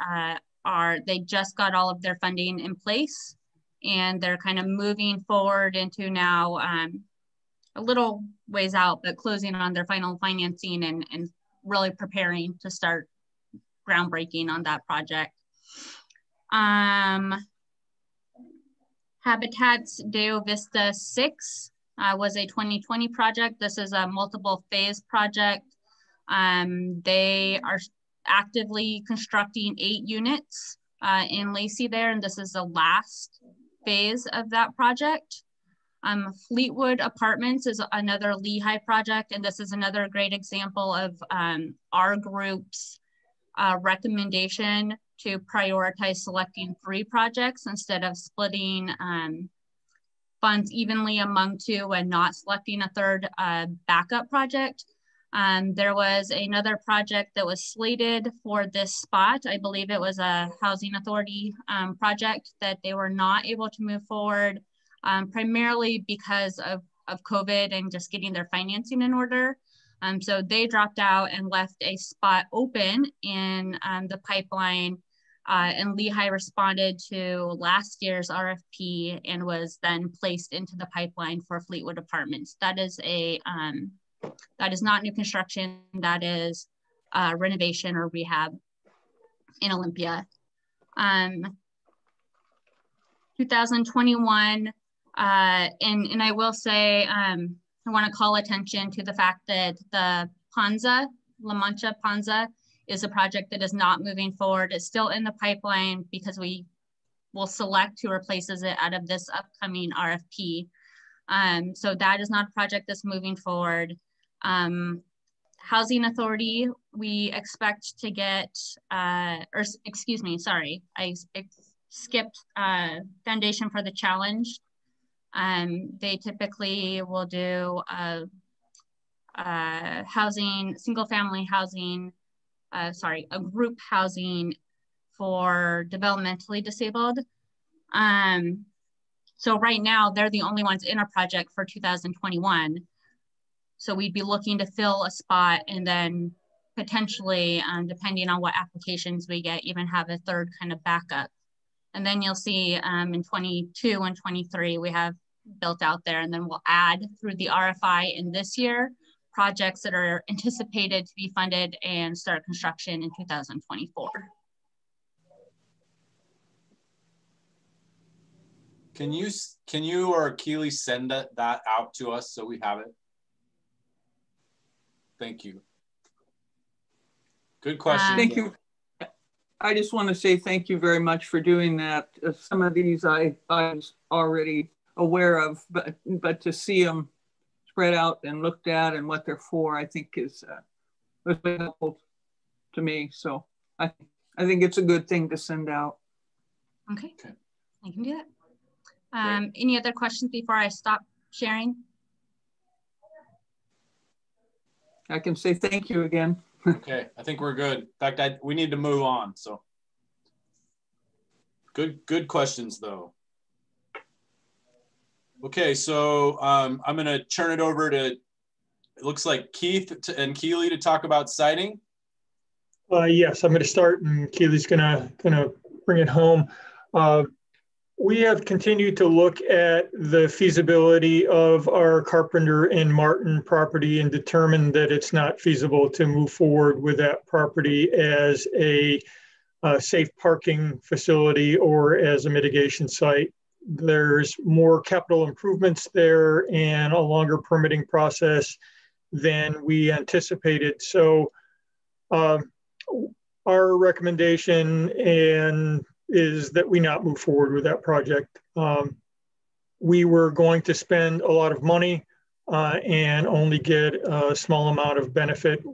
just got all of their funding in place, and they're kind of moving forward into now a little ways out, but closing on their final financing and really preparing to start groundbreaking on that project. Habitat's Deo Vista 6 was a 2020 project. This is a multiple phase project. They are actively constructing 8 units in Lacey there, and this is the last phase of that project. Fleetwood Apartments is another Lehigh project, and this is another great example of our group's recommendation to prioritize selecting 3 projects instead of splitting funds evenly among 2 and not selecting a third backup project. There was another project that was slated for this spot. I believe it was a housing authority project that they were not able to move forward, primarily because of COVID and just getting their financing in order. So they dropped out and left a spot open in the pipeline, and Lehigh responded to last year's RFP and was then placed into the pipeline for Fleetwood Apartments. That is not new construction, that is renovation or rehab in Olympia. 2021, and I will say, I want to call attention to the fact that the Ponza, La Mancha Ponza, is a project that is not moving forward. It's still in the pipeline because we will select who replaces it out of this upcoming RFP. So that is not a project that's moving forward. Housing Authority, we expect to get, or excuse me, sorry, I skipped Foundation for the Challenge. They typically will do housing, single family housing, a group housing for developmentally disabled. So right now they're the only ones in our project for 2021. So we'd be looking to fill a spot and then potentially, depending on what applications we get, even have a third kind of backup. And then you'll see in 22 and 23, we have built out there, and then we'll add through the RFI in this year, projects that are anticipated to be funded and start construction in 2024. Can you or Keely send that out to us so we have it? Thank you. Good question. Thank you. I just want to say thank you very much for doing that. Some of these I was already aware of, but to see them spread out and looked at and what they're for, I think is really helpful to me. So I think it's a good thing to send out. Okay, I can do that. Any other questions before I stop sharing? I can say thank you again. Okay, I think we're good. In fact, we need to move on. So good questions though. Okay, so I'm going to turn it over to, it looks like Keith and Keely to talk about siting. Yes, I'm going to start, and Keely's going to bring it home. We have continued to look at the feasibility of our Carpenter and Martin property and determined that it's not feasible to move forward with that property as a safe parking facility or as a mitigation site. There's more capital improvements there and a longer permitting process than we anticipated. So our recommendation is that we not move forward with that project. We were going to spend a lot of money and only get a small amount of benefit.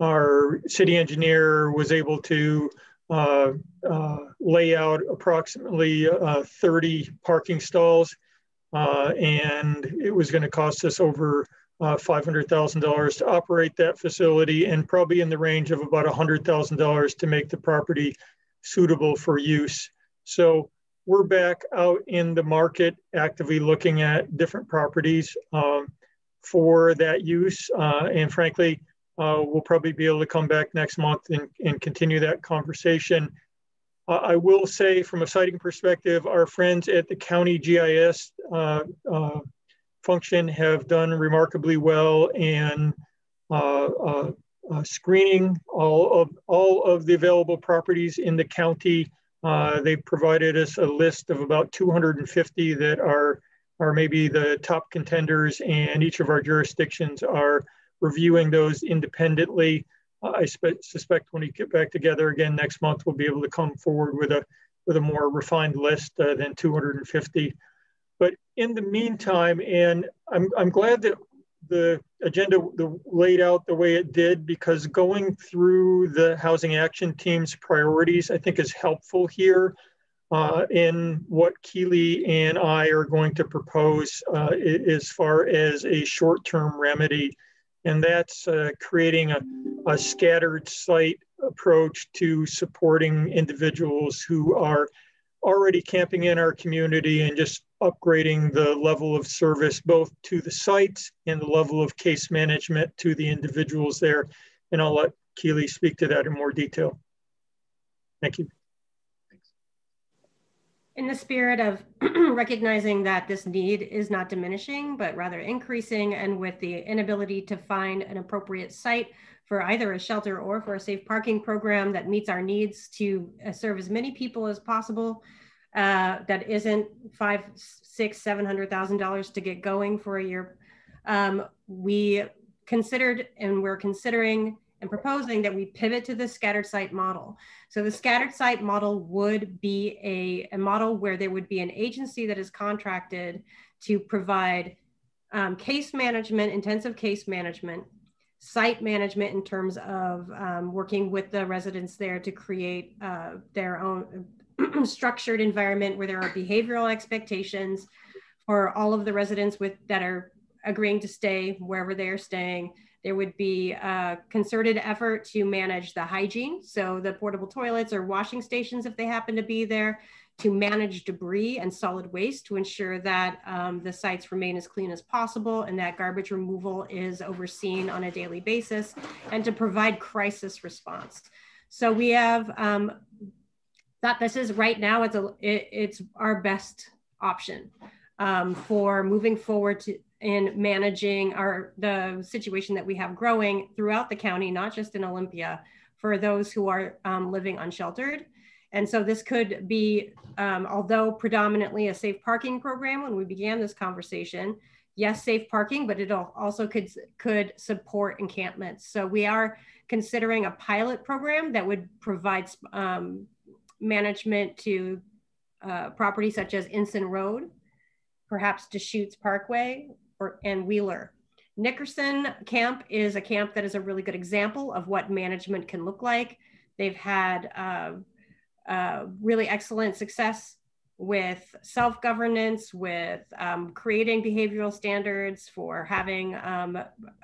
Our city engineer was able to lay out approximately 30 parking stalls, and it was going to cost us over $500,000 to operate that facility, and probably in the range of about $100,000 to make the property suitable for use. So we're back out in the market actively looking at different properties for that use. And frankly, we'll probably be able to come back next month and continue that conversation. I will say from a siting perspective, our friends at the county GIS function have done remarkably well in screening all of the available properties in the county. They provided us a list of about 250 that are maybe the top contenders, and each of our jurisdictions are reviewing those independently. I suspect when we get back together again next month, we'll be able to come forward with a more refined list than 250. But in the meantime, and I'm glad that the agenda laid out the way it did, because going through the Housing Action Team's priorities, I think is helpful here in what Keely and I are going to propose as far as a short-term remedy. And that's creating a scattered site approach to supporting individuals who are already camping in our community and just upgrading the level of service both to the sites and the level of case management to the individuals there. And I'll let Keely speak to that in more detail. Thank you. In the spirit of recognizing that this need is not diminishing, but rather increasing, and with the inability to find an appropriate site for either a shelter or for a safe parking program that meets our needs to serve as many people as possible, that isn't $500,000, $600,000, $700,000 to get going for a year. We considered, and we're considering and proposing that we pivot to the scattered site model. So the scattered site model would be a model where there would be an agency that is contracted to provide case management, intensive case management, site management in terms of working with the residents there to create their own structured environment where there are behavioral expectations for all of the residents that are agreeing to stay wherever they are staying. There would be a concerted effort to manage the hygiene. So the portable toilets or washing stations, if they happen to be there, to manage debris and solid waste to ensure that the sites remain as clean as possible and that garbage removal is overseen on a daily basis, and to provide crisis response. So we have thought this is right now, it's our best option for moving forward in managing the situation that we have growing throughout the county, not just in Olympia, for those who are living unsheltered. And so this could be, although predominantly a safe parking program when we began this conversation, yes, safe parking, but it also could support encampments. So we are considering a pilot program that would provide management to properties such as Ensign Road, perhaps Deschutes Parkway, and Wheeler. Nickerson Camp is a camp that is a really good example of what management can look like. They've had really excellent success with self-governance, with creating behavioral standards, for having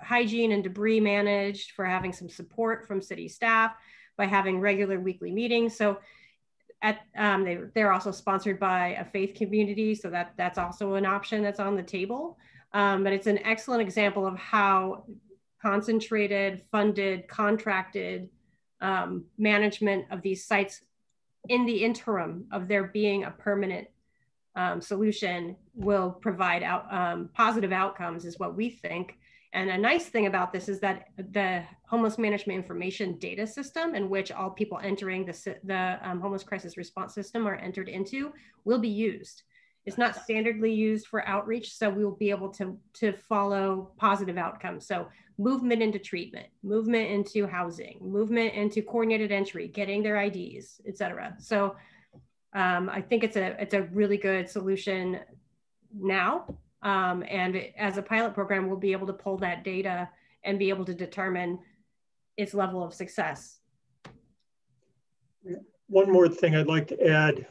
hygiene and debris managed, for having some support from city staff, by having regular weekly meetings. So they're also sponsored by a faith community, so that's also an option that's on the table. But it's an excellent example of how concentrated, funded, contracted management of these sites in the interim of there being a permanent solution will provide positive outcomes, is what we think. And a nice thing about this is that the homeless management information data system, in which all people entering the homeless crisis response system are entered into, will be used. It's not standardly used for outreach, so we will be able to follow positive outcomes. So movement into treatment, movement into housing, movement into coordinated entry, getting their IDs, et cetera. So I think it's a really good solution now. And as a pilot program, we'll be able to pull that data and be able to determine its level of success. One more thing I'd like to add.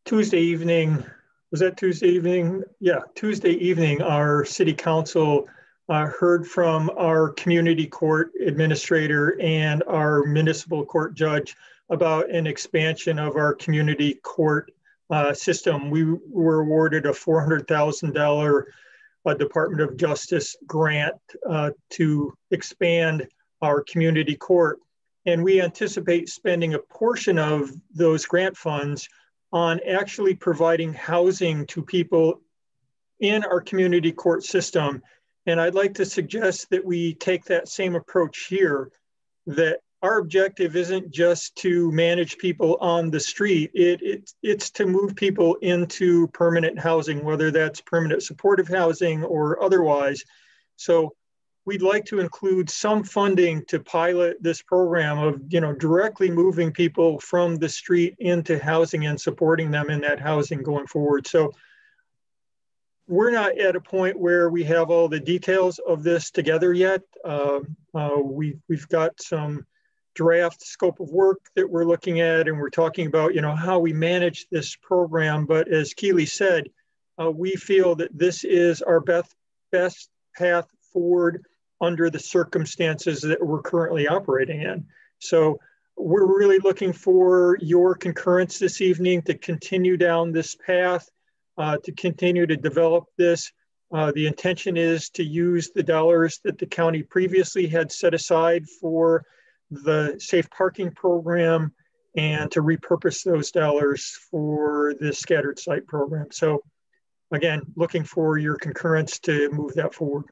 Tuesday evening, was that Tuesday evening? Yeah, Tuesday evening, our city council heard from our community court administrator and our municipal court judge about an expansion of our community court system. We were awarded a $400,000 Department of Justice grant to expand our community court. And we anticipate spending a portion of those grant funds on actually providing housing to people in our community court system. And I'd like to suggest that we take that same approach here, that our objective isn't just to manage people on the street, it's to move people into permanent housing, whether that's permanent supportive housing or otherwise. So we'd like to include some funding to pilot this program of, directly moving people from the street into housing and supporting them in that housing going forward. So we're not at a point where we have all the details of this together yet. We've got some draft scope of work that we're looking at, and we're talking about, how we manage this program. But as Keely said, we feel that this is our best path forward under the circumstances that we're currently operating in. So we're really looking for your concurrence this evening to continue down this path, to continue to develop this. The intention is to use the dollars that the county previously had set aside for the safe parking program and to repurpose those dollars for the scattered site program. So again, looking for your concurrence to move that forward.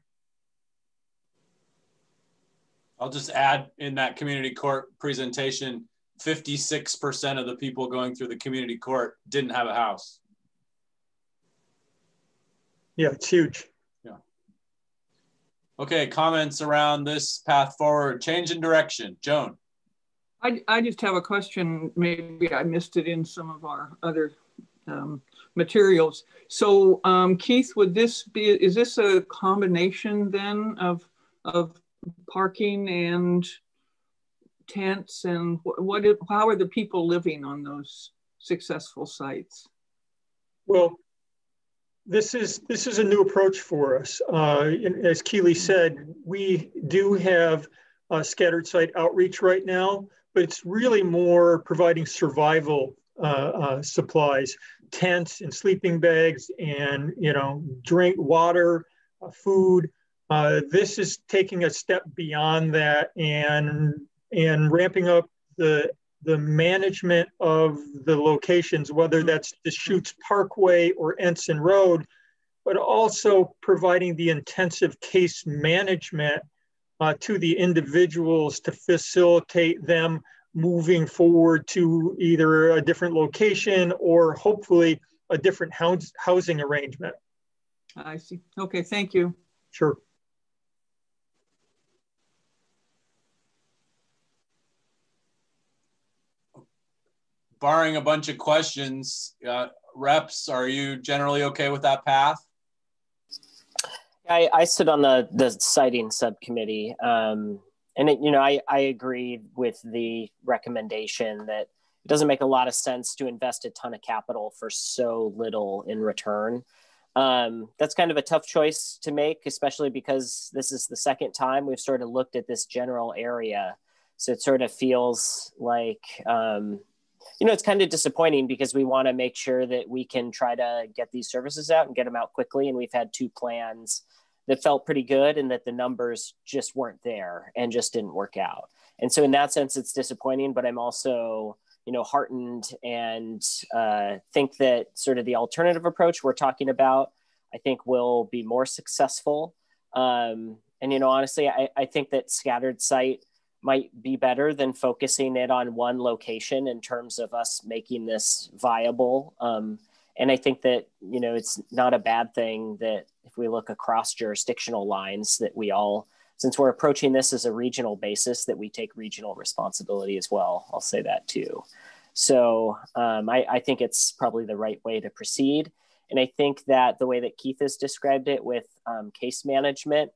I'll just add, in that community court presentation, 56% of the people going through the community court didn't have a house. Yeah, it's huge. Yeah. Okay, comments around this path forward, change in direction. Joan. I just have a question. Maybe I missed it in some of our other materials. So Keith, is this a combination then of parking and tents, and how are the people living on those successful sites? Well, this is a new approach for us. As Keely said, we do have scattered site outreach right now, but it's really more providing survival supplies, tents and sleeping bags, and drink, water, food. This is taking a step beyond that and ramping up the management of the locations, whether that's Deschutes Parkway or Ensign Road, but also providing the intensive case management to the individuals to facilitate them moving forward to either a different location or hopefully a different housing arrangement. I see. Okay, thank you. Sure. Barring a bunch of questions, reps, are you generally okay with that path? I sit on the siting subcommittee, and I agree with the recommendation that it doesn't make a lot of sense to invest a ton of capital for so little in return. That's kind of a tough choice to make, especially because this is the second time we've sort of looked at this general area. So it sort of feels like, it's kind of disappointing because we want to make sure that we can try to get these services out and get them out quickly. And we've had 2 plans that felt pretty good and that the numbers just weren't there and just didn't work out. And so in that sense, it's disappointing, but I'm also, heartened and think that sort of the alternative approach we're talking about, I think will be more successful. And, honestly, I think that scattered site might be better than focusing it on one location in terms of us making this viable. And I think that, it's not a bad thing that if we look across jurisdictional lines that we all, since we're approaching this as a regional basis, that we take regional responsibility as well. I'll say that too. So I think it's probably the right way to proceed. And I think that the way that Keith has described it with case management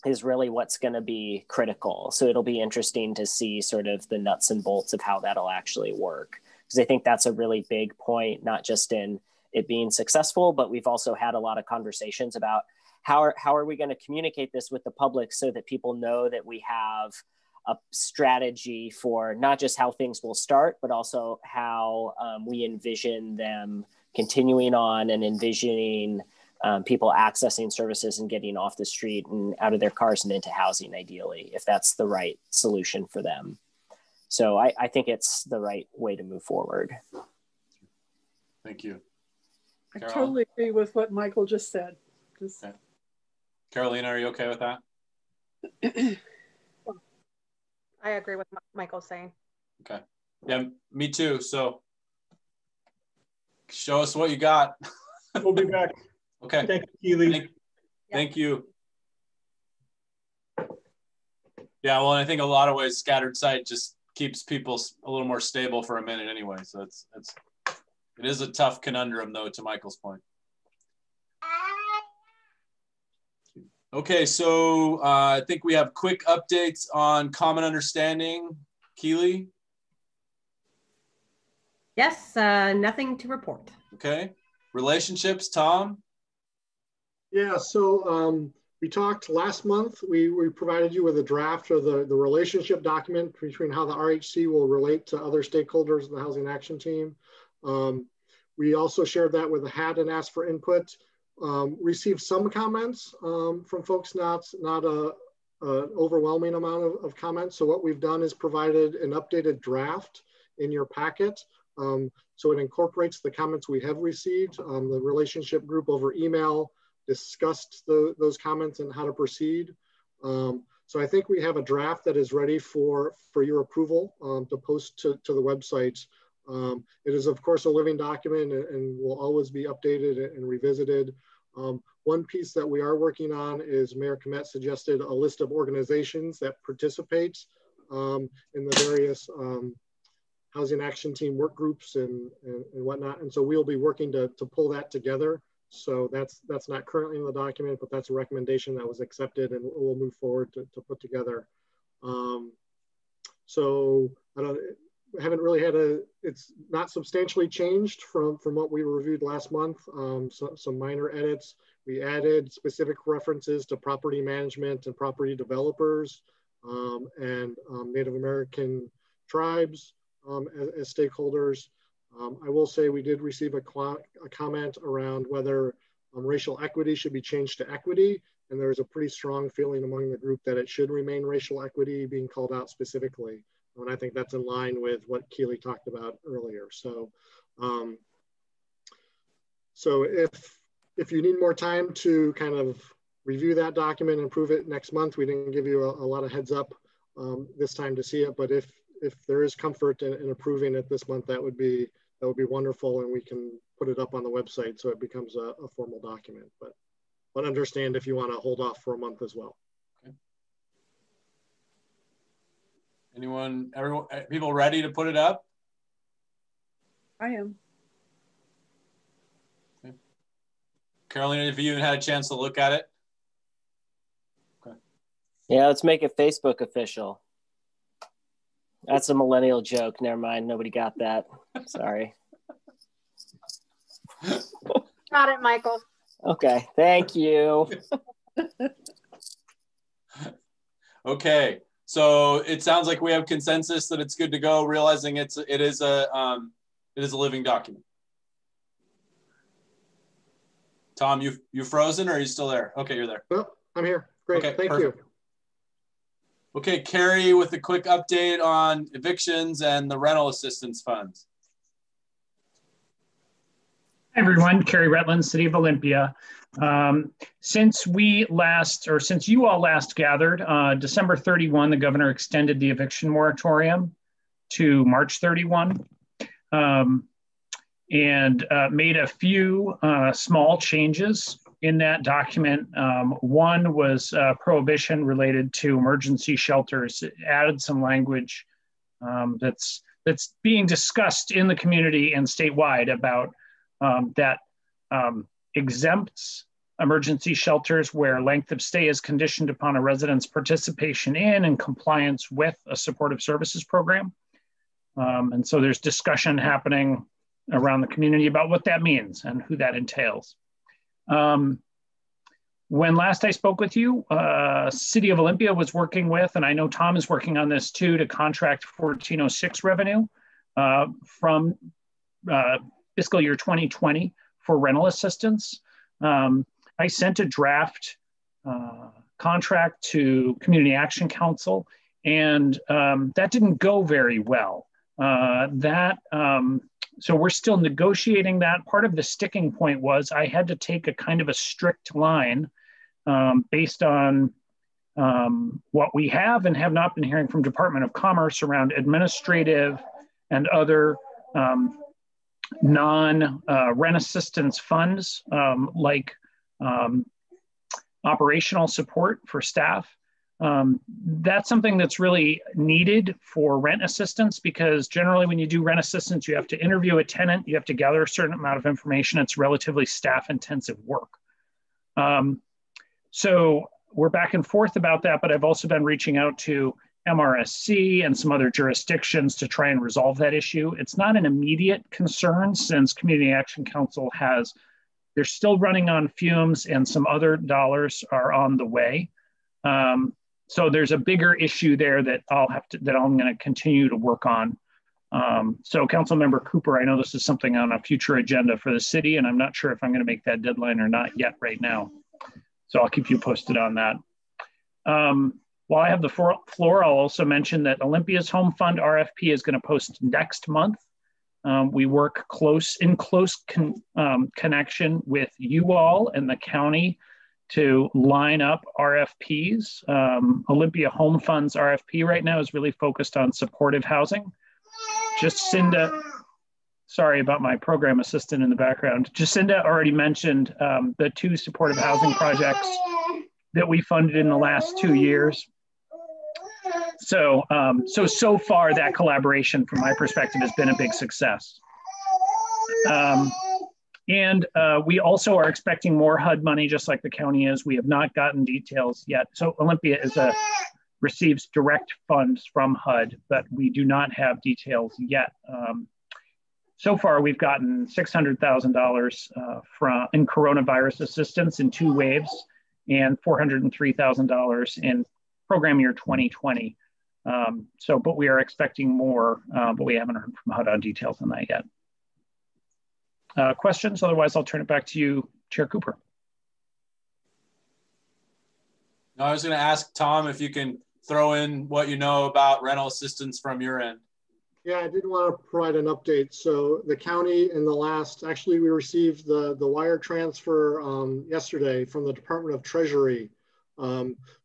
is really what's going to be critical. So it'll be interesting to see sort of the nuts and bolts of how that'll actually work. Because I think that's a really big point, not just in it being successful, but we've also had a lot of conversations about how are we going to communicate this with the public so that people know that we have a strategy for not just how things will start, but also how we envision them continuing on and envisioning people accessing services and getting off the street and out of their cars and into housing, ideally, if that's the right solution for them. So I think it's the right way to move forward. Thank you. I totally agree with what Michael just said. Okay. Carolina, are you okay with that? I agree with what Michael's saying. Okay. Yeah, me too. So show us what you got. We'll be back. Okay. Thank you, Keely. Thank you. Yeah, well, I think a lot of ways scattered site just keeps people a little more stable for a minute anyway. So it is a tough conundrum though, to Michael's point. Okay, so I think we have quick updates on common understanding. Keely? Yes, nothing to report. Okay. Relationships, Tom? Yeah, so we talked last month, we provided you with a draft of the relationship document between how the RHC will relate to other stakeholders in the Housing Action Team. We also shared that with the HAT and asked for input. Received some comments from folks, not an overwhelming amount of comments. So what we've done is provided an updated draft in your packet. So it incorporates the comments we have received. The relationship group over email discussed those comments and how to proceed. So I think we have a draft that is ready for your approval to post to the website. It is, of course, a living document and will always be updated and revisited. One piece that we are working on is Mayor Komet suggested a list of organizations that participate in the various Housing Action Team work groups and whatnot. And so we'll be working to pull that together. So that's not currently in the document, but that's a recommendation that was accepted and we'll move forward to put together. So I haven't really had it's not substantially changed from what we reviewed last month. So some minor edits. We added specific references to property management and property developers and Native American tribes as stakeholders. I will say we did receive a comment around whether racial equity should be changed to equity. And there's a pretty strong feeling among the group that it should remain racial equity being called out specifically. And I think that's in line with what Keely talked about earlier. So, so if you need more time to kind of review that document and approve it next month, we didn't give you a lot of heads up this time to see it. But if if there is comfort in approving it this month, that would be wonderful, and we can put it up on the website so it becomes a formal document. But understand if you want to hold off for a month as well. Okay. Everyone, people ready to put it up? I am. Okay. Carolina, have you even had a chance to look at it? Okay. Yeah, let's make it Facebook official. That's a millennial joke. Never mind. Nobody got that. Sorry. Got it, Michael. Okay. Thank you. Okay. So it sounds like we have consensus that it's good to go, realizing it is a living document. Tom, you frozen or are you still there? Okay, you're there. Well, I'm here. Great. Okay, Thank perfect. you. Okay, Carrie with a quick update on evictions and the rental assistance funds. Hi everyone, Carrie Retland, City of Olympia. Since you all last gathered, December 31, the governor extended the eviction moratorium to March 31 and made a few small changes in that document. One was prohibition related to emergency shelters. It added some language that's being discussed in the community and statewide about that exempts emergency shelters where length of stay is conditioned upon a resident's participation in and compliance with a supportive services program. And so there's discussion happening around the community about what that means and who that entails. When last I spoke with you, City of Olympia was working with, and I know Tom is working on this too, to contract 1406 revenue from fiscal year 2020 for rental assistance. I sent a draft contract to Community Action Council, and that didn't go very well. So we're still negotiating that. Part of the sticking point was I had to take a kind of a strict line based on what we have and have not been hearing from Department of Commerce around administrative and other non-rent assistance funds like operational support for staff. That's something that's really needed for rent assistance, because generally when you do rent assistance, you have to interview a tenant, you have to gather a certain amount of information. It's relatively staff intensive work. So we're back and forth about that, but I've also been reaching out to MRSC and some other jurisdictions to try and resolve that issue. It's not an immediate concern since Community Action Council they're still running on fumes and some other dollars are on the way. So there's a bigger issue there that I'm going to continue to work on. So Councilmember Cooper, I know this is something on a future agenda for the city, and I'm not sure if I'm going to make that deadline or not yet right now. So I'll keep you posted on that. While I have the floor, I'll also mention that Olympia's Home Fund RFP is going to post next month. We work in close connection with you all and the county to line up RFPs. Olympia Home Fund's RFP right now is really focused on supportive housing. Jacinda, sorry about my program assistant in the background. Jacinda already mentioned the 2 supportive housing projects that we funded in the last 2 years. So far that collaboration from my perspective has been a big success. And we also are expecting more HUD money, just like the county is. We have not gotten details yet. So Olympia receives direct funds from HUD, but we do not have details yet. So far, we've gotten $600,000 in coronavirus assistance in 2 waves and $403,000 in program year 2020. But we are expecting more, but we haven't heard from HUD on details on that yet. Questions? Otherwise, I'll turn it back to you, Chair Cooper. No, I was going to ask Tom if you can throw in what you know about rental assistance from your end. Yeah, I did want to provide an update. So the county actually we received the wire transfer yesterday from the Department of Treasury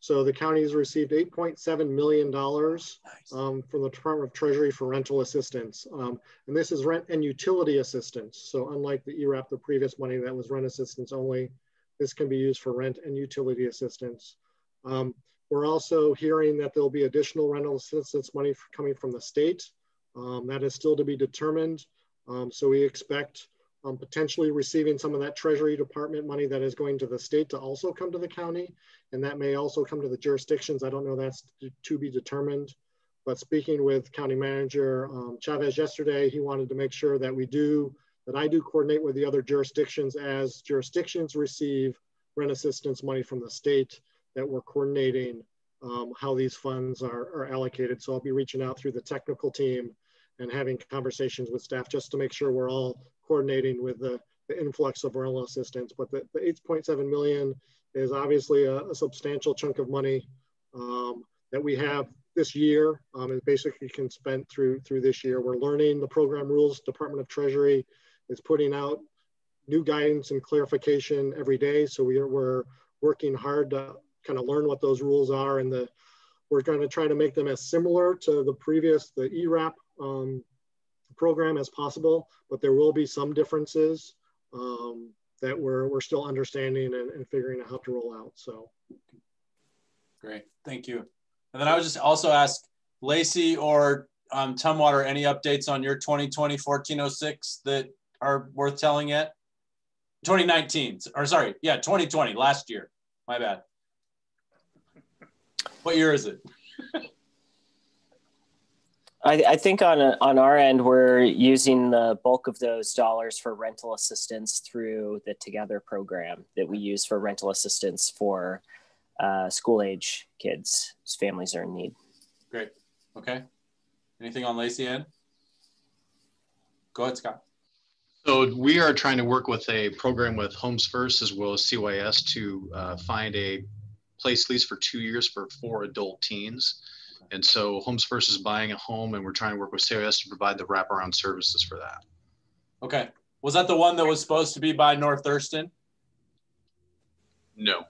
So the county has received $8.7 million from the Department of Treasury for rental assistance. And this is rent and utility assistance. So unlike the ERAP, the previous money that was rent assistance only, this can be used for rent and utility assistance. We're also hearing that there'll be additional rental assistance money coming from the state. That is still to be determined. So we expect potentially receiving some of that Treasury Department money that is going to the state to also come to the county. And that may also come to the jurisdictions. I don't know, that's to be determined. But speaking with County Manager Chavez yesterday, he wanted to make sure that I do coordinate with the other jurisdictions as jurisdictions receive rent assistance money from the state, that we're coordinating how these funds are allocated. So I'll be reaching out through the technical team and having conversations with staff just to make sure we're all coordinating with the influx of rental assistance. But the 8.7 million is obviously a substantial chunk of money that we have this year. It basically can spend through this year. We're learning the program rules. Department of Treasury is putting out new guidance and clarification every day. So we're working hard to kind of learn what those rules are, and we're going to try to make them as similar to the ERAP program as possible, but there will be some differences that we're still understanding and figuring out how to roll out. So great, thank you. And then I would just also ask Lacey or Tumwater, any updates on your 2020 1406 that are worth telling yet? 2019, or sorry, yeah, 2020, last year, my bad. What year is it? I think on our end, we're using the bulk of those dollars for rental assistance through the Together program that we use for rental assistance for school age kids whose families are in need. Great. Okay. Anything on Lacey end? Go ahead, Scott. So we are trying to work with a program with Homes First as well as CYS to find a place lease for 2 years for 4 adult teens. And so Homes First is buying a home, and we're trying to work with CYS to provide the wraparound services for that. Okay. Was that the one that was supposed to be by North Thurston? No.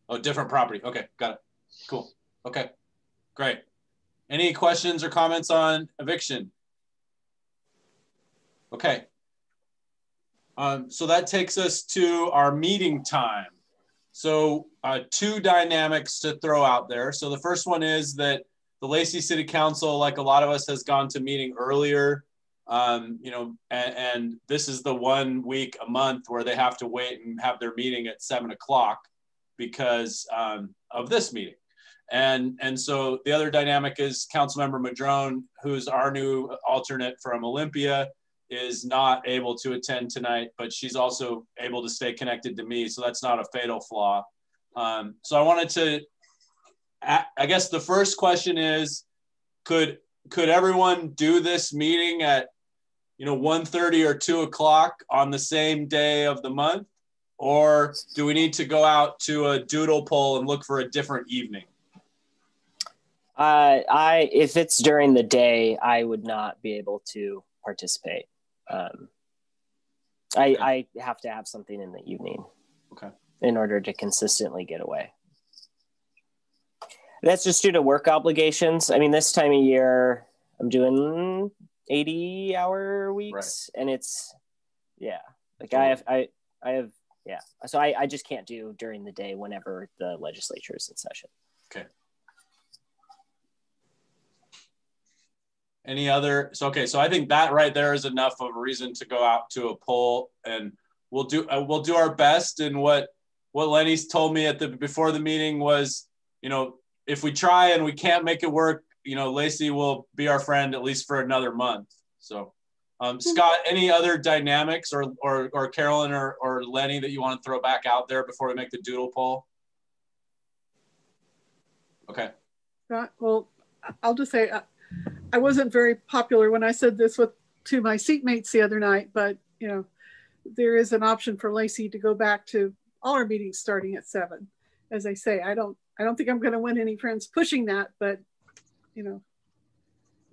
Oh, different property. Okay, got it. Cool. Okay, great. Any questions or comments on eviction? Okay. So that takes us to our meeting time. So 2 dynamics to throw out there. So the first one is that the Lacey City Council, like a lot of us, has gone to meeting earlier, and this is the 1 week a month where they have to wait and have their meeting at 7 o'clock because of this meeting. And so the other dynamic is Councilmember Madrone, who's our new alternate from Olympia, is not able to attend tonight, but she's also able to stay connected to me. So that's not a fatal flaw. So I wanted to, I guess the first question is, could everyone do this meeting at 1:30 or 2 o'clock on the same day of the month? Or do we need to go out to a doodle poll and look for a different evening? If it's during the day, I would not be able to participate. I have to have something in the evening. Okay. In order to consistently get away. That's just due to work obligations. I mean, this time of year, I'm doing 80-hour weeks, right. And it's, yeah, like I have, yeah. So I just can't do during the day whenever the legislature is in session. Okay. Any other? So, okay. So I think that right there is enough of a reason to go out to a poll, and we'll do our best. And what Lenny's told me before the meeting was, if we try and we can't make it work, Lacey will be our friend at least for another month. So, Scott, any other dynamics or Carolyn or Lenny that you want to throw back out there before we make the doodle poll? Okay. Well, I'll just say I wasn't very popular when I said this to my seatmates the other night, but there is an option for Lacey to go back to all our meetings starting at 7. As I say, I don't think I'm going to win any friends pushing that, but if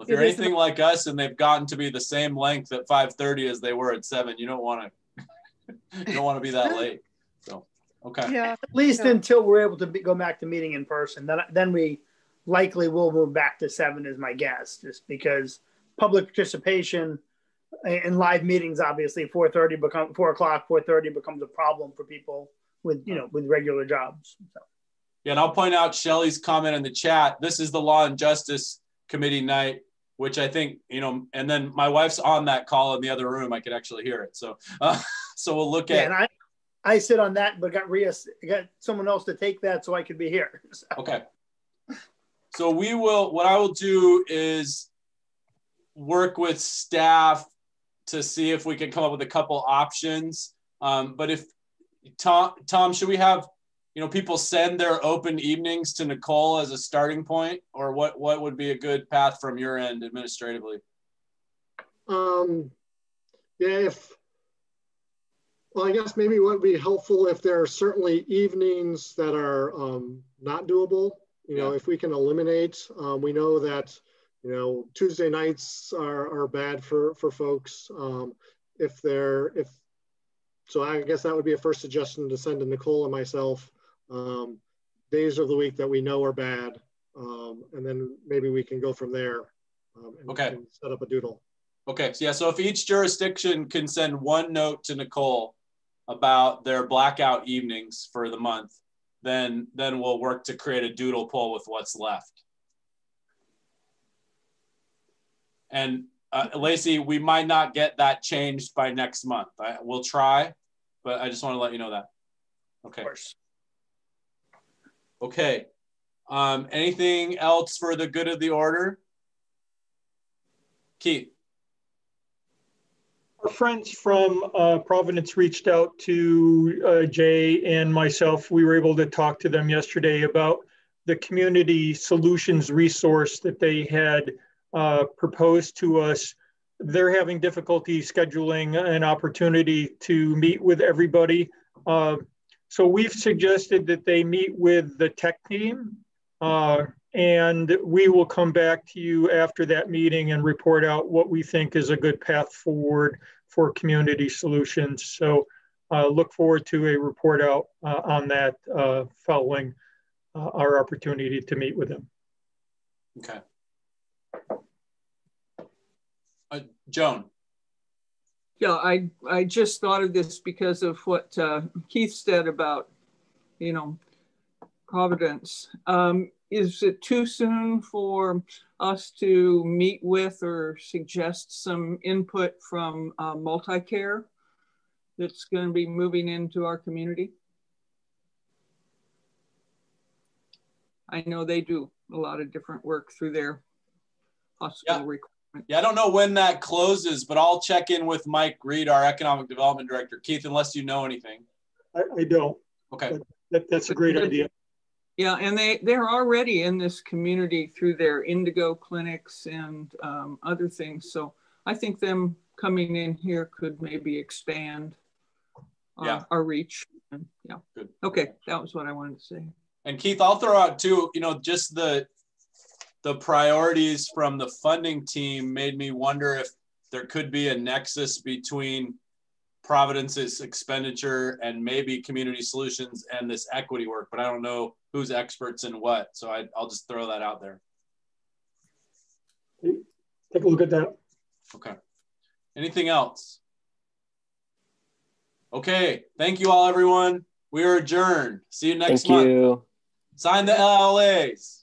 they're anything like us and they've gotten to be the same length at 5:30 as they were at 7, you don't want to be that late. So Okay. Yeah. At least until we're able to go back to meeting in person. Then we likely will move back to 7 is my guess, just because public participation in live meetings, obviously 4 o'clock, 4:30 becomes a problem for people with, with regular jobs. So. Yeah, and I'll point out Shelley's comment in the chat. This is the Law and Justice Committee night, which I think, and then my wife's on that call in the other room. I could actually hear it. So, so we'll look at. Yeah, and I sit on that, but got someone else to take that so I could be here. So. Okay. So what I will do is work with staff to see if we can come up with a couple options. But if Tom, should we have, people send their open evenings to Nicole as a starting point, or what would be a good path from your end administratively? Yeah, well, I guess maybe what would be helpful if there are certainly evenings that are not doable. If we can eliminate, we know that, Tuesday nights are bad for folks. So I guess that would be a first suggestion to send to Nicole and myself, days of the week that we know are bad. And then maybe we can go from there and set up a doodle. Okay, so yeah, so if each jurisdiction can send one note to Nicole about their blackout evenings for the month, then we'll work to create a doodle poll with what's left. And Lacey, we might not get that changed by next month. We'll try, but I just want to let you know that. Okay. Of course. Okay. Anything else for the good of the order? Keith. Our friends from Providence reached out to Jay and myself. We were able to talk to them yesterday about the community solutions resource that they had proposed to us. They're having difficulty scheduling an opportunity to meet with everybody. So we've suggested that they meet with the tech team, and we will come back to you after that meeting and report out what we think is a good path forward for community solutions. So look forward to a report out on that following our opportunity to meet with them. Okay. Joan. Yeah, I just thought of this because of what Keith said about, Providence. Is it too soon for us to meet with or suggest some input from Multicare that's going to be moving into our community? I know they do a lot of different work through their hospital requirements. Yeah, I don't know when that closes, but I'll check in with Mike Reed, our Economic Development Director. Keith, unless you know anything. I don't. Okay. That's a great idea. Yeah, and they're already in this community through their Indigo clinics and other things. So I think them coming in here could maybe expand our reach. And, yeah. Good. Okay, that was what I wanted to say. And Keith, I'll throw out too, just the priorities from the funding team made me wonder if there could be a nexus between Providence's expenditure and maybe community solutions and this equity work, but I don't know who's experts in what. So I'll just throw that out there. Take a look at that. Okay. Anything else? Okay. Thank you all, everyone. We are adjourned. See you next month. Thank you. Sign the LLAs.